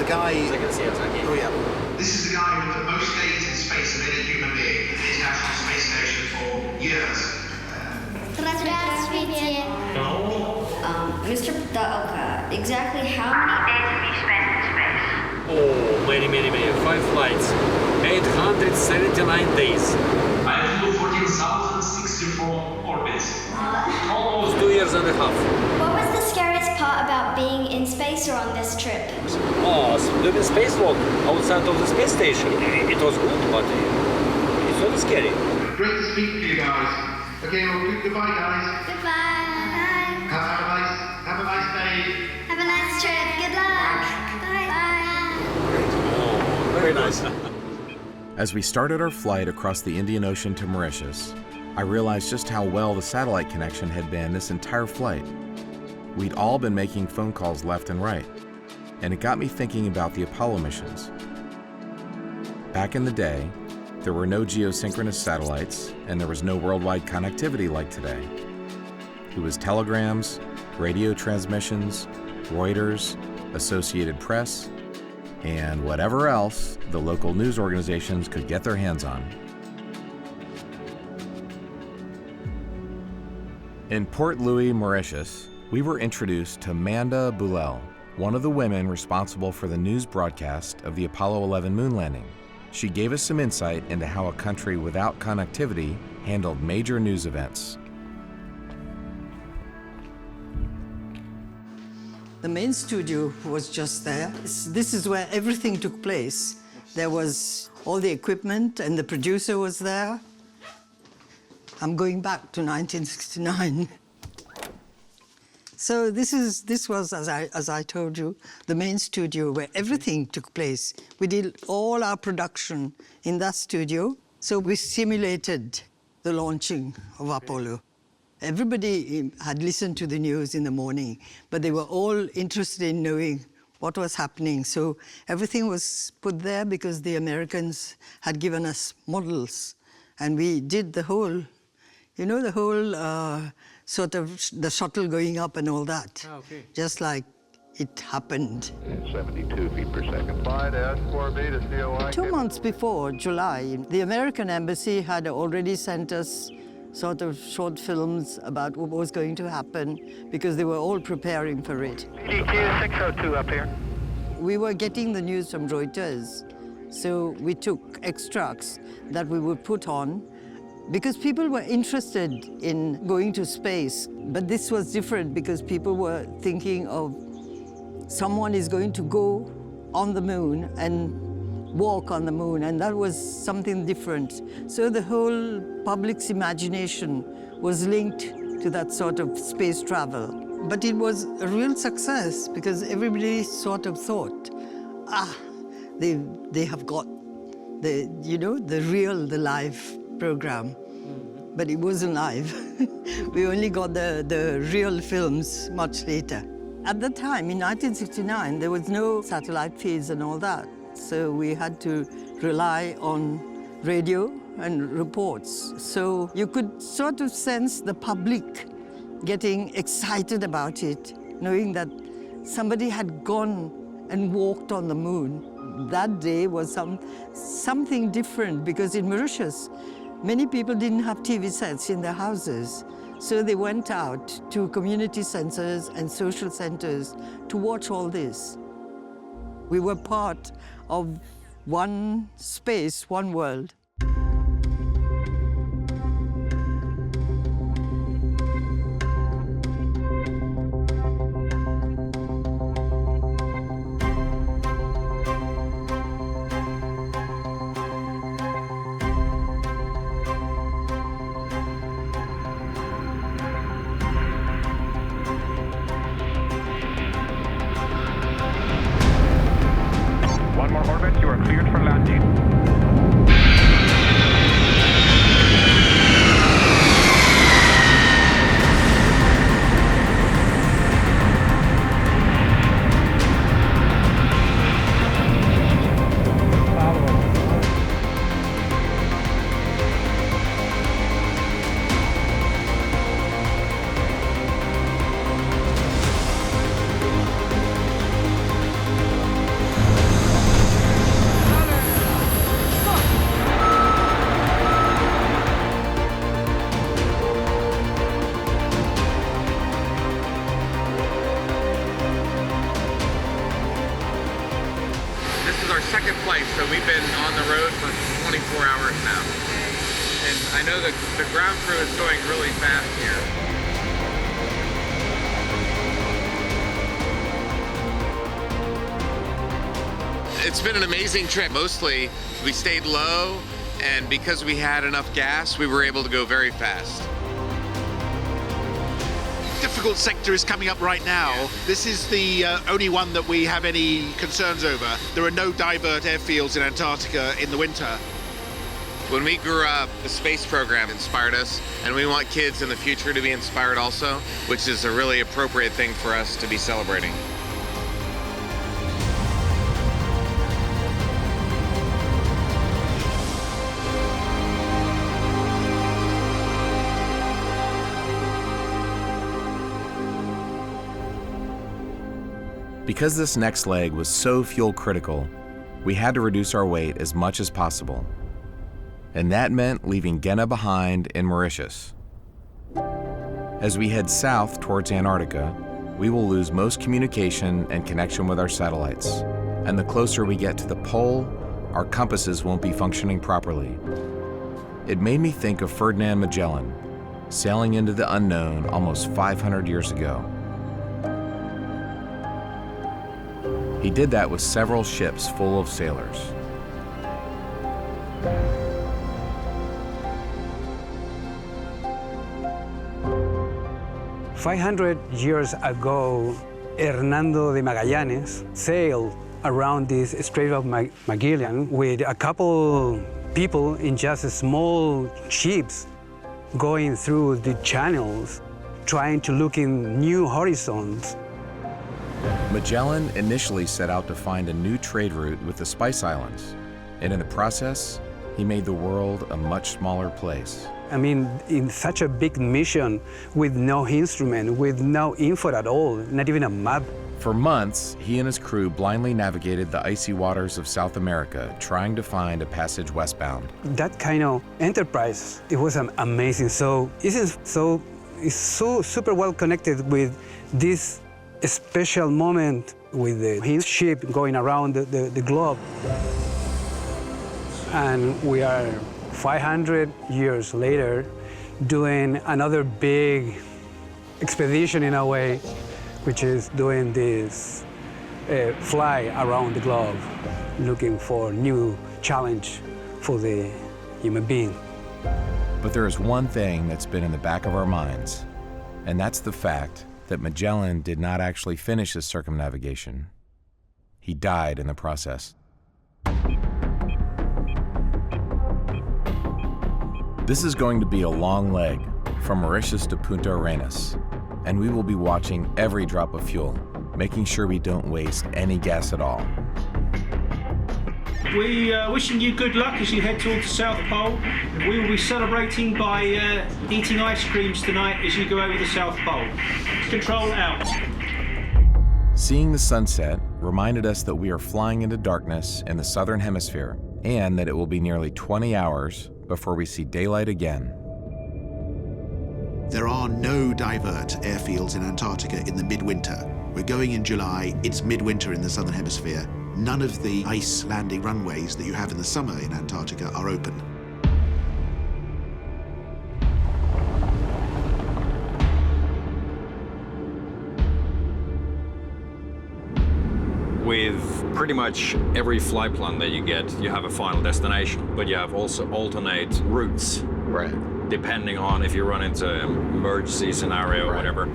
The guy... Oh yeah. This is the guy with the most days in space of any human being in the International Space Station for years. Здравствуйте. Mr. Ptolka, exactly how many days have you spent in space? Oh, many. 5 flights. 879 days. I have flew 14,064 orbits. Almost 2 years and a half. What was the scariest part about being in space or on this trip? Oh, doing spacewalk outside of the space station. It was good, but it's not scary. Great to speak to you guys. Okay, well, goodbye, guys. Goodbye. Have a nice day. Have a nice trip. Good luck. Bye. Oh, very nice. As we started our flight across the Indian Ocean to Mauritius, I realized just how well the satellite connection had been this entire flight. We'd all been making phone calls left and right, and it got me thinking about the Apollo missions. Back in the day, there were no geosynchronous satellites, and there was no worldwide connectivity like today. It was telegrams, radio transmissions, Reuters, Associated Press, and whatever else the local news organizations could get their hands on. In Port Louis, Mauritius, we were introduced to Manda Boulel, one of the women responsible for the news broadcast of the Apollo 11 moon landing. She gave us some insight into how a country without connectivity handled major news events. The main studio was just there. This is where everything took place. There was all the equipment and the producer was there. I'm going back to 1969. So this was, as I told you, the main studio where everything took place. We did all our production in that studio. So we simulated the launching of Apollo. Everybody had listened to the news in the morning, but they were all interested in knowing what was happening. So everything was put there because the Americans had given us models. And we did the whole, you know, the whole sort of the shuttle going up and all that. Oh, okay. Just like it happened. 72 feet per second flight, S4B to COI. 2 months before July, the American embassy had already sent us sort of short films about what was going to happen because they were all preparing for it. CDQ 602 up here. We were getting the news from Reuters, so we took extracts that we would put on because people were interested in going to space. But this was different because people were thinking of someone is going to go on the moon and walk on the moon, and that was something different. So the whole public's imagination was linked to that sort of space travel. But it was a real success because everybody sort of thought, they have got the, you know, the live program. But it wasn't live. We only got the real films much later. At the time, in 1969, there was no satellite feeds and all that. So we had to rely on radio and reports. So you could sort of sense the public getting excited about it, knowing that somebody had gone and walked on the moon. That day was something different because in Mauritius, many people didn't have TV sets in their houses. So they went out to community centers and social centers to watch all this. We were part of one space, one world. One more orbit, you are cleared for landing. Second flight, so we've been on the road for 24 hours now. And I know the ground crew is going really fast here. It's been an amazing trip. Mostly we stayed low, and because we had enough gas, we were able to go very fast. Difficult sector is coming up right now. This is the only one that we have any concerns over. There are no divert airfields in Antarctica in the winter. When we grew up, the space program inspired us, and we want kids in the future to be inspired also, which is a really appropriate thing for us to be celebrating. Because this next leg was so fuel critical, we had to reduce our weight as much as possible. And that meant leaving Genna behind in Mauritius. As we head south towards Antarctica, we will lose most communication and connection with our satellites. And the closer we get to the pole, our compasses won't be functioning properly. It made me think of Ferdinand Magellan, sailing into the unknown almost 500 years ago. He did that with several ships full of sailors. "500 years ago, Hernando de Magallanes sailed around this Strait of Magellan with a couple people in just small ships going through the channels, trying to look in new horizons. Magellan initially set out to find a new trade route with the Spice Islands, and in the process, he made the world a much smaller place. I mean, in such a big mission with no instrument, with no info at all, not even a map. For months, he and his crew blindly navigated the icy waters of South America, trying to find a passage westbound. That kind of enterprise, it was amazing. So it's so super well connected with this special moment with his ship going around the globe. And we are 500 years later doing another big expedition in a way, which is doing this fly around the globe, looking for new challenge for the human being. But there is one thing that's been in the back of our minds, and that's the fact that Magellan did not actually finish his circumnavigation. He died in the process. This is going to be a long leg from Mauritius to Punta Arenas, and we will be watching every drop of fuel, making sure we don't waste any gas at all. We are wishing you good luck as you head towards the South Pole. We will be celebrating by eating ice creams tonight as you go over the South Pole. Control out. Seeing the sunset reminded us that we are flying into darkness in the southern hemisphere, and that it will be nearly 20 hours before we see daylight again. There are no divert airfields in Antarctica in the midwinter. We're going in July, it's midwinter in the southern hemisphere. None of the ice landing runways that you have in the summer in Antarctica are open. With pretty much every flight plan that you get, you have a final destination, but you have also alternate routes. Right. Depending on if you run into an emergency scenario or whatever.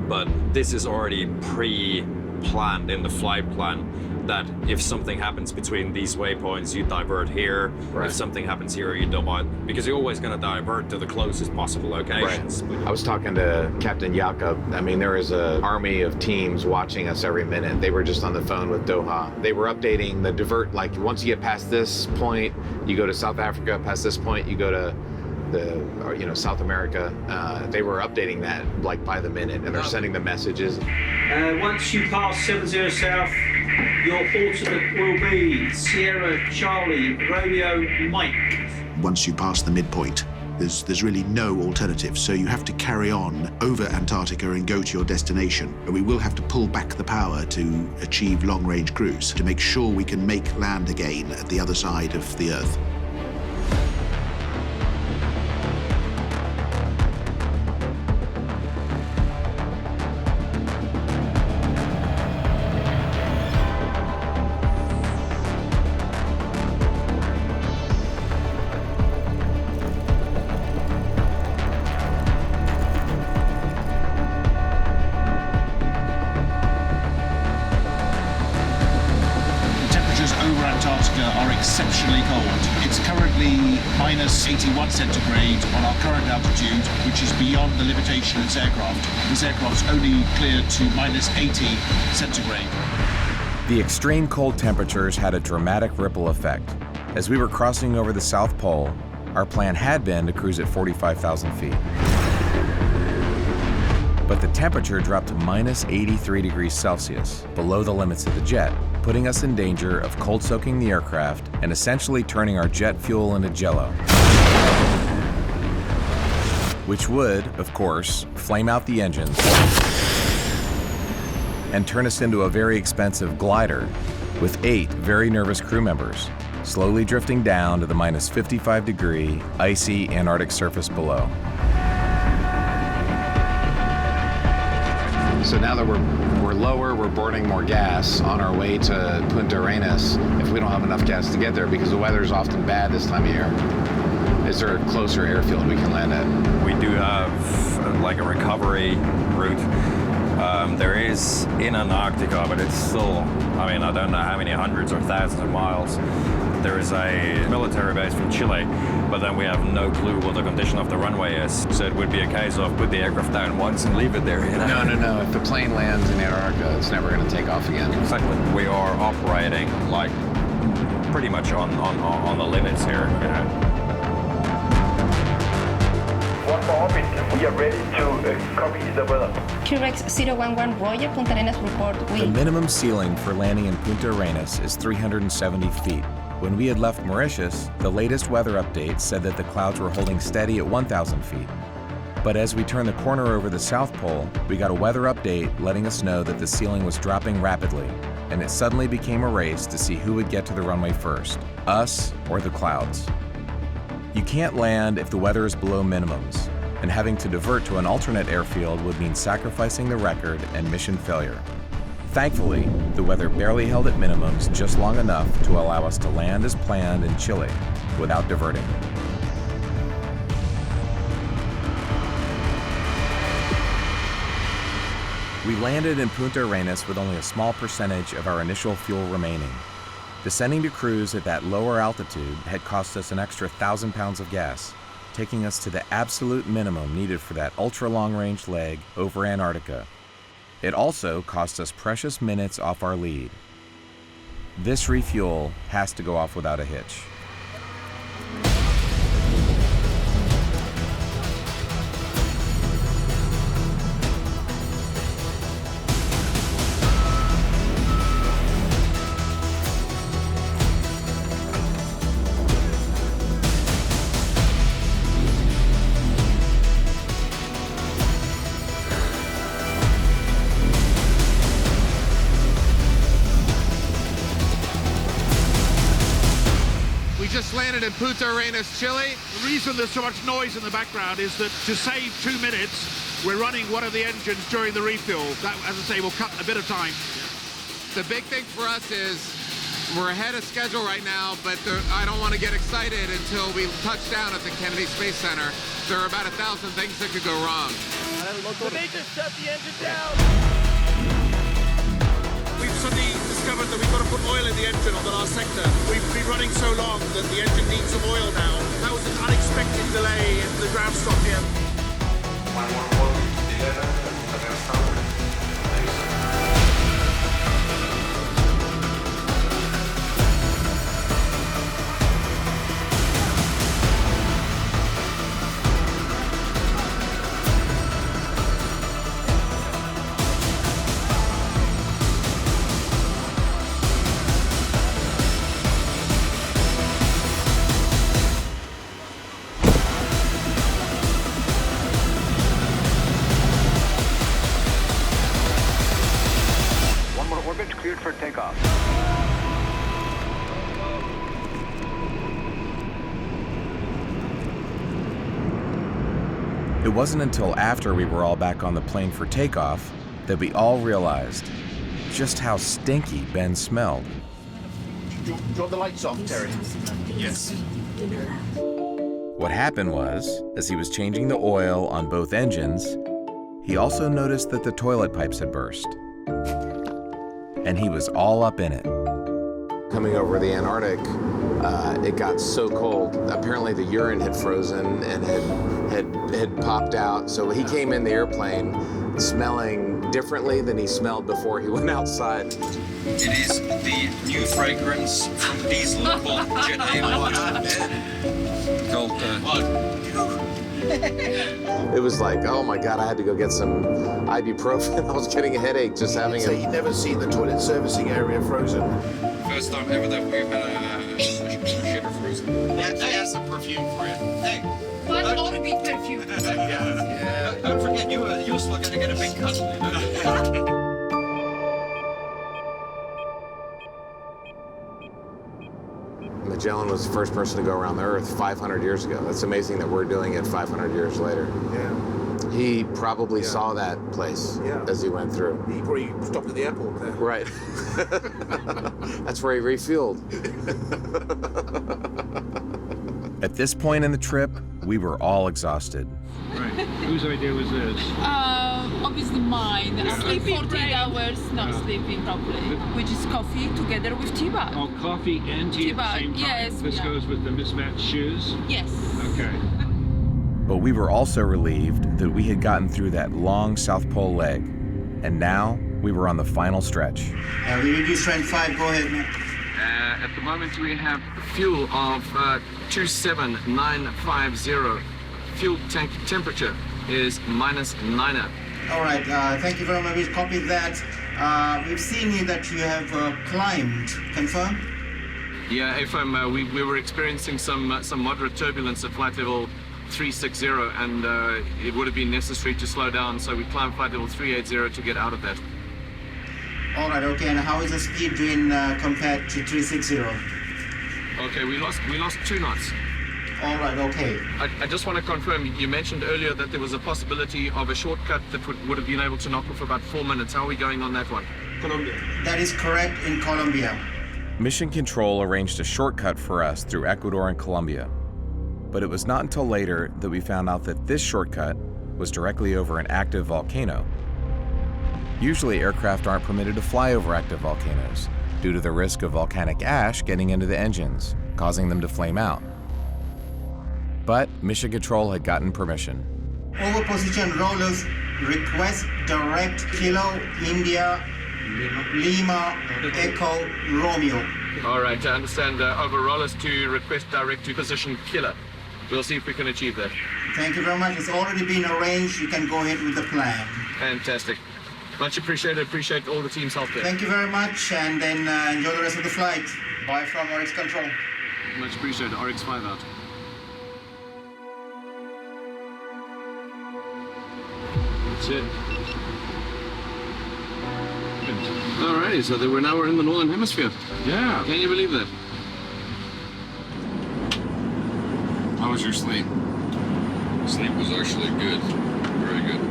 But this is already pre-planned in the flight plan that if something happens between these waypoints, you divert here. Right. If something happens here, you don't, because you're always going to divert to the closest possible locations. Right. I was talking to Captain Jannicke. I mean, there is an army of teams watching us every minute. They were just on the phone with Doha. They were updating the divert, like once you get past this point, you go to South Africa, past this point, you go to South America. They were updating that like by the minute, and they're sending the messages. Once you pass 70 South, your alternate will be Sierra Charlie Romeo Mike. Once you pass the midpoint, there's really no alternative, so you have to carry on over Antarctica and go to your destination. And we will have to pull back the power to achieve long-range cruise to make sure we can make land again at the other side of the Earth. Exceptionally cold. It's currently minus 81 centigrade on our current altitude, which is beyond the limitation of this aircraft. This aircraft's only cleared to minus 80 centigrade. The extreme cold temperatures had a dramatic ripple effect. As we were crossing over the South Pole, our plan had been to cruise at 45,000 feet. But the temperature dropped to minus 83 degrees Celsius, below the limits of the jet, putting us in danger of cold-soaking the aircraft and essentially turning our jet fuel into jello. Which would, of course, flame out the engines and turn us into a very expensive glider with 8 very nervous crew members, slowly drifting down to the minus 55-degree, icy Antarctic surface below. So now that we're lower, we're boarding more gas on our way to Punta Arenas if we don't have enough gas to get there, because the weather is often bad this time of year. Is there a closer airfield we can land at? We do have like a recovery route There is in Antarctica, but it's still, I mean, I don't know how many hundreds or thousands of miles. There is a military base from Chile, but then we have no clue what the condition of the runway is. So it would be a case of put the aircraft down once and leave it there. You know? No. If the plane lands in Antarctica, it's never going to take off again. Exactly. We are operating like pretty much on the limits here. You know. One more orbit. We are ready to copy the weather. QREX 011 Roger, Punta Arenas report The wind. minimum ceiling for landing in Punta Arenas is 370 feet. When we had left Mauritius, the latest weather update said that the clouds were holding steady at 1,000 feet. But as we turned the corner over the South Pole, we got a weather update letting us know that the ceiling was dropping rapidly, and it suddenly became a race to see who would get to the runway first, us or the clouds. You can't land if the weather is below minimums, and having to divert to an alternate airfield would mean sacrificing the record and mission failure. Thankfully, the weather barely held at minimums just long enough to allow us to land as planned in Chile without diverting. We landed in Punta Arenas with only a small percentage of our initial fuel remaining. Descending to cruise at that lower altitude had cost us an extra 1,000 pounds of gas, taking us to the absolute minimum needed for that ultra-long-range leg over Antarctica. It also cost us precious minutes off our lead. This refuel has to go off without a hitch. Landed in Punta Arenas, Chile. The reason there's so much noise in the background is that to save 2 minutes, we're running one of the engines during the refuel. That, as I say, will cut a bit of time. The big thing for us is we're ahead of schedule right now, but I don't want to get excited until we touch down at the Kennedy Space Center. There are about 1,000 things that could go wrong. They just shut the engine down. We've suddenly discovered that we've got to put oil in the engine on the last sector. We've been running so long that the engine needs some oil now. That was an unexpected delay in the ground stop here. Cleared for takeoff. It wasn't until after we were all back on the plane for takeoff that we all realized just how stinky Ben smelled. Do you want the lights off, Terry? Yes. What happened was, as he was changing the oil on both engines, he also noticed that the toilet pipes had burst. And he was all up in it. Coming over the Antarctic, it got so cold. Apparently the urine had frozen and had popped out. So he came in the airplane smelling differently than he smelled before he went outside. It is the new fragrance from diesel called Jet A1. Called It was like, oh my God, I had to go get some ibuprofen. I was getting a headache just having it. So he'd never seen the toilet servicing area frozen. First time ever that we've had a shitter frozen. That has some perfume for you. Hey, What ought to be perfume? yeah. Don't forget, you're still going to get a big cut. Magellan was the first person to go around the Earth 500 years ago. That's amazing that we're doing it 500 years later. Yeah. He probably saw that place as he went through. He probably stopped at the airport there. Right. That's where he refueled. At this point in the trip, we were all exhausted. Right. Whose idea was this? Obviously mine. After 48 hours not sleeping properly. Which is coffee together with tea bag. Oh, coffee and tea at the same time? Yes. This goes with the mismatched shoes? Yes. Okay. But we were also relieved that we had gotten through that long South Pole leg, and now we were on the final stretch. We will do strength 5, go ahead, man. At the moment we have fuel of 27950. Fuel tank temperature is -9. All right, thank you very much. We'll copy that. We've seen here that you have climbed. Confirm? Yeah, we were experiencing some moderate turbulence at flight level 360, and it would have been necessary to slow down, so we climbed flight level 380 to get out of that. All right, okay, and how is the speed doing compared to 360? Okay, we lost 2 knots. All right, okay. I just want to confirm, you mentioned earlier that there was a possibility of a shortcut that would have been able to knock off about 4 minutes. How are we going on that one? Colombia. That is correct, in Colombia. Mission Control arranged a shortcut for us through Ecuador and Colombia. But it was not until later that we found out that this shortcut was directly over an active volcano. Usually aircraft aren't permitted to fly over active volcanoes due to the risk of volcanic ash getting into the engines, causing them to flame out. But Mission Control had gotten permission. Over position rollers, request direct Kilo, India, Lima, Echo, Romeo. All right, I understand. Over rollers to request direct to position Killer. We'll see if we can achieve that. Thank you very much. It's already been arranged. You can go ahead with the plan. Fantastic. Much appreciated. Appreciate all the team's help there. Thank you very much, and then enjoy the rest of the flight. Bye from RX Control. Much appreciated. RX-5 out. That's it. Alrighty, so we're in the Northern Hemisphere. Yeah. Can you believe that? How was your sleep? Sleep was actually good. Very good.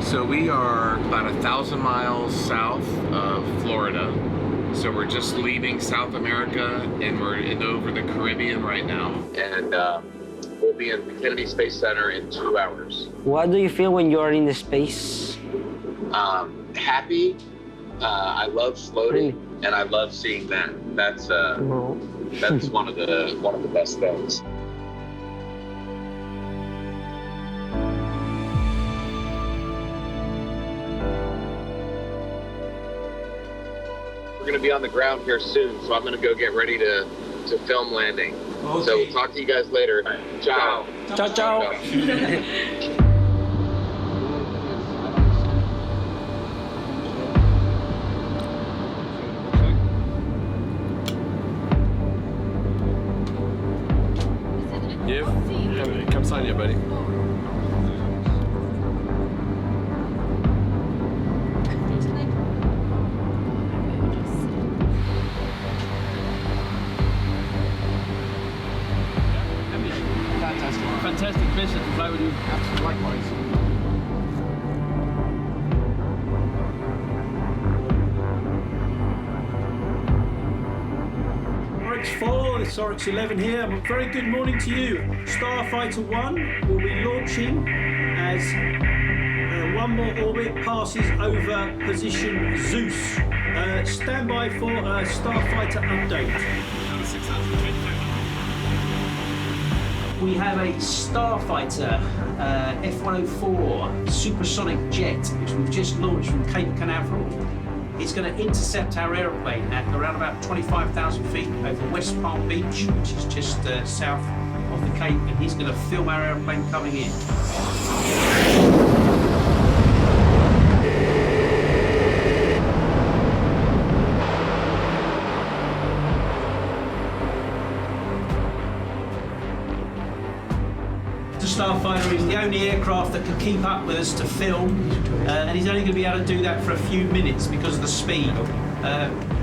So we are about 1,000 miles south of Florida. So we're just leaving South America and we're over the Caribbean right now. And we'll be in the Kennedy Space Center in 2 hours. What do you feel when you're in the space? Happy. I love floating, and I love seeing that. That's one of the best things. We're going to be on the ground here soon, so I'm going to go get ready to film landing. Okay. So we'll talk to you guys later. Ciao. Ciao, ciao. Yeah, come sign you, buddy. Fantastic pleasure to fly with you. Absolutely, likewise. RX-4, it's RX-11 here. A very good morning to you. Starfighter 1 will be launching as one more orbit passes over position Zeus. Stand by for a Starfighter update. We have a Starfighter F-104 supersonic jet, which we've just launched from Cape Canaveral. It's going to intercept our aeroplane at around about 25,000 feet over West Palm Beach, which is just south of the Cape, and he's going to film our aeroplane coming in. The Starfighter is the only aircraft that can keep up with us to film, and he's only going to be able to do that for a few minutes because of the speed.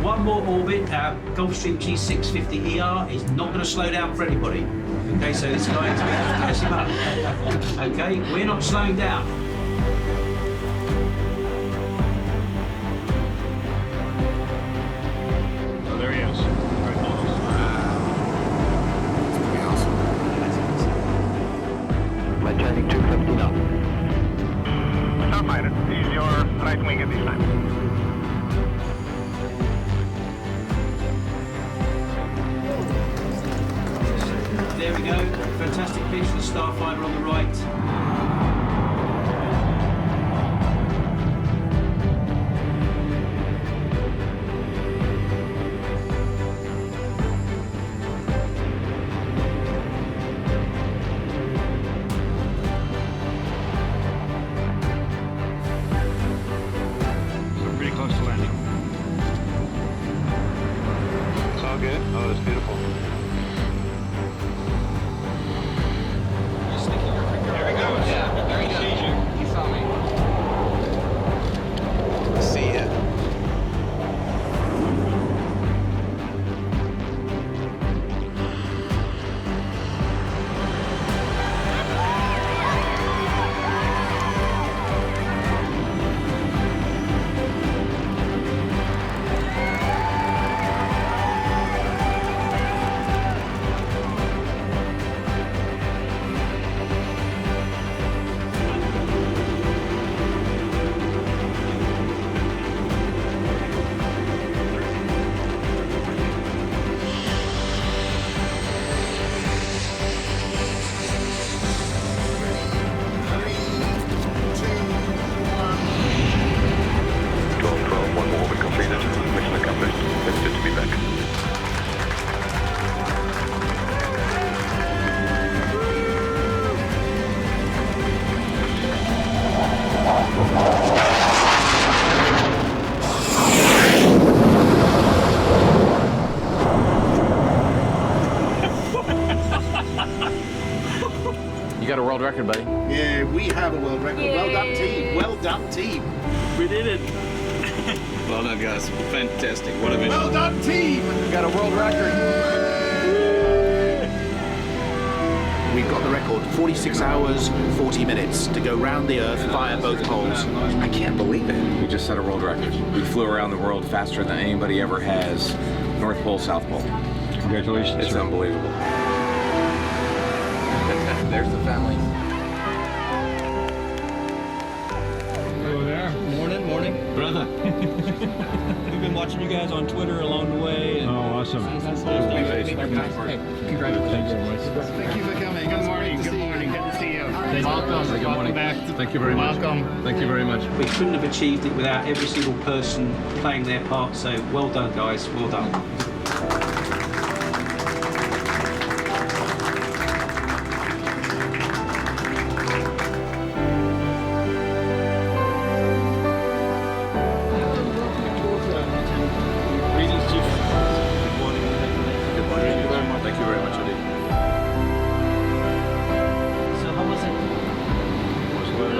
One more orbit, our Gulfstream G650ER is not going to slow down for anybody. Okay, so this guy is going to press him up. Okay, we're not slowing down. Oh, there he is. My landing 250 knots. Starfighter, use your right wing at this time. There we go. Fantastic picture of the Starfighter on the right. Pretty close to landing. It's all good. Oh, it's beautiful. See ya. You got a world record, buddy. Yeah, we have a world record. Yay. Well done, team. Well done, team. We did it. Well done, guys. Fantastic. What a mission. Well done, team. We got a world record. We've got the record, 46 hours, 40 minutes to go round the Earth via both poles. I can't believe it. We just set a world record. We flew around the world faster than anybody ever has. North Pole, South Pole. Congratulations. It's unbelievable. There's the family. Hello there. Morning. Brother. We've been watching you guys on Twitter along the way. Oh, awesome. Congratulations. Thank you very much. Thank you for coming. Good morning. Good morning. Good to see you. Welcome. Good morning. Back. Thank you very much. Welcome. Thank you very much. We couldn't have achieved it without every single person playing their part, so well done, guys. Well done.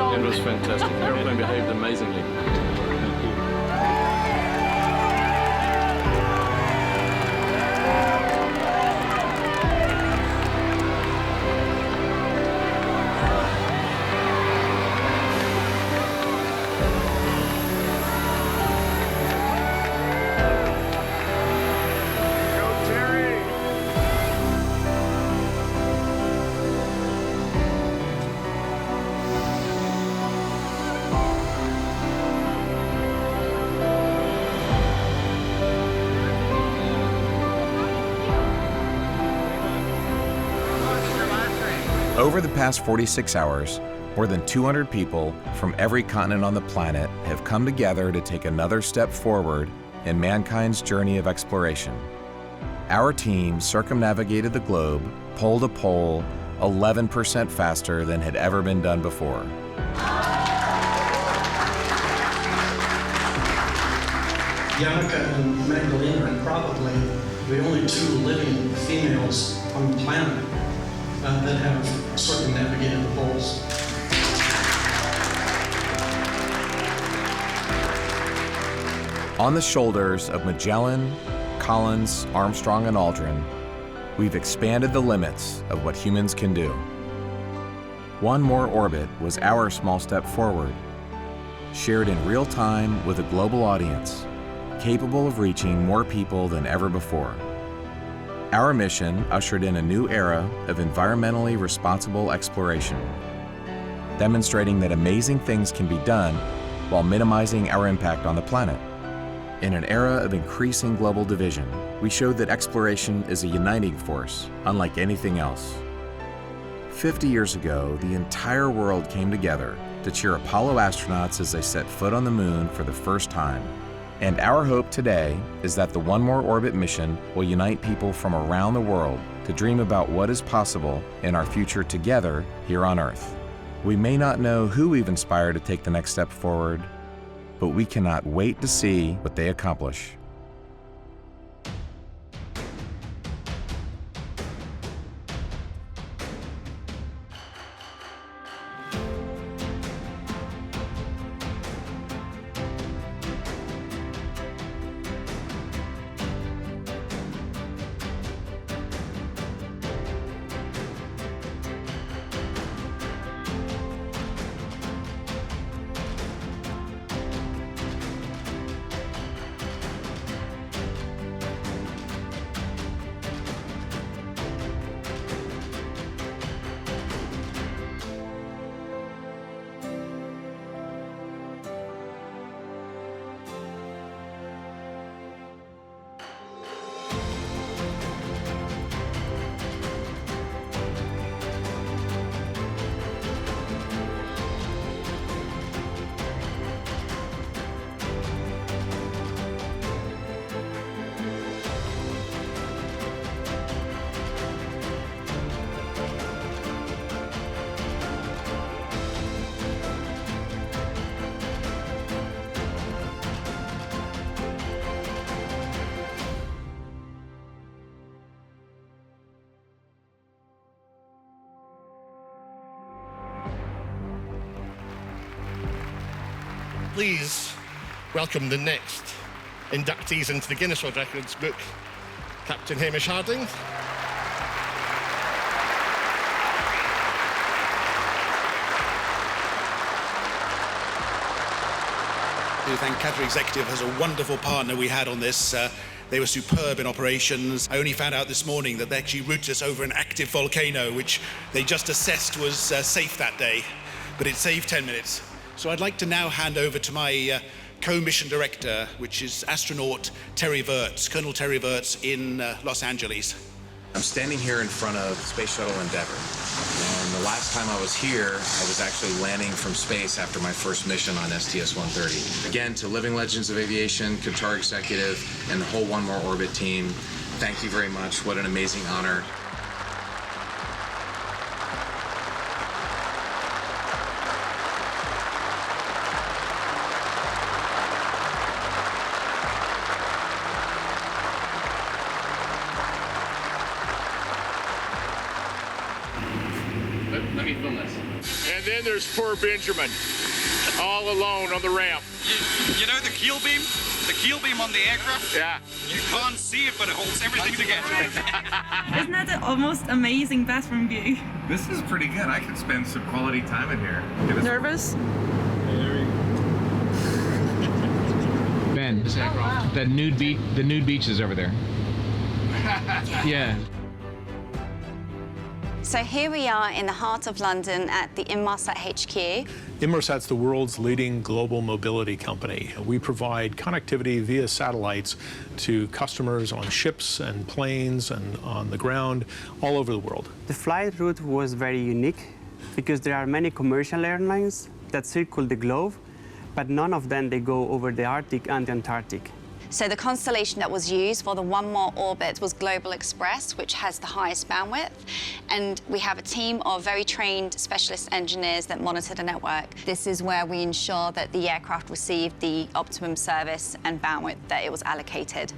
It was fantastic. The airplane behaved amazingly. Over the past 46 hours, more than 200 people from every continent on the planet have come together to take another step forward in mankind's journey of exploration. Our team circumnavigated the globe, pole to pole, 11% faster than had ever been done before. Jannicke and Magdalena are probably the only two living females on the planet that have circumnavigated the poles. On the shoulders of Magellan, Collins, Armstrong, and Aldrin, we've expanded the limits of what humans can do. One more orbit was our small step forward, shared in real time with a global audience, capable of reaching more people than ever before. Our mission ushered in a new era of environmentally responsible exploration, demonstrating that amazing things can be done while minimizing our impact on the planet. In an era of increasing global division, we showed that exploration is a uniting force, unlike anything else. 50 years ago, the entire world came together to cheer Apollo astronauts as they set foot on the moon for the first time. And our hope today is that the One More Orbit mission will unite people from around the world to dream about what is possible in our future together here on Earth. We may not know who we've inspired to take the next step forward, but we cannot wait to see what they accomplish. Please welcome the next inductees into the Guinness World Records book, Captain Hamish Harding. I thank Qatar Executive as a wonderful partner we had on this. They were superb in operations. I only found out this morning that they actually routed us over an active volcano, which they just assessed was safe that day, but it saved 10 minutes. So I'd like to now hand over to my co-mission director, which is astronaut Terry Virts, Colonel Terry Virts in Los Angeles. I'm standing here in front of Space Shuttle Endeavour, and the last time I was here, I was actually landing from space after my first mission on STS-130. Again, to Living Legends of Aviation, Qatar Executive, and the whole One More Orbit team, thank you very much. What an amazing honor. Let me film this. And then there's poor Benjamin, all alone on the ramp. You know the keel beam? The keel beam on the aircraft? Yeah. You can't see it, but it holds everything together. Isn't that the almost amazing bathroom view? This is pretty good. I could spend some quality time in here. Nervous? Ben, the nude beach is over there. Yeah. So here we are in the heart of London at the Inmarsat HQ. Inmarsat's the world's leading global mobility company. We provide connectivity via satellites to customers on ships and planes and on the ground all over the world. The flight route was very unique because there are many commercial airlines that circle the globe, but none of them they go over the Arctic and the Antarctic. So the constellation that was used for the One More Orbit was Global Express, which has the highest bandwidth. And we have a team of very trained specialist engineers that monitor the network. This is where we ensure that the aircraft received the optimum service and bandwidth that it was allocated.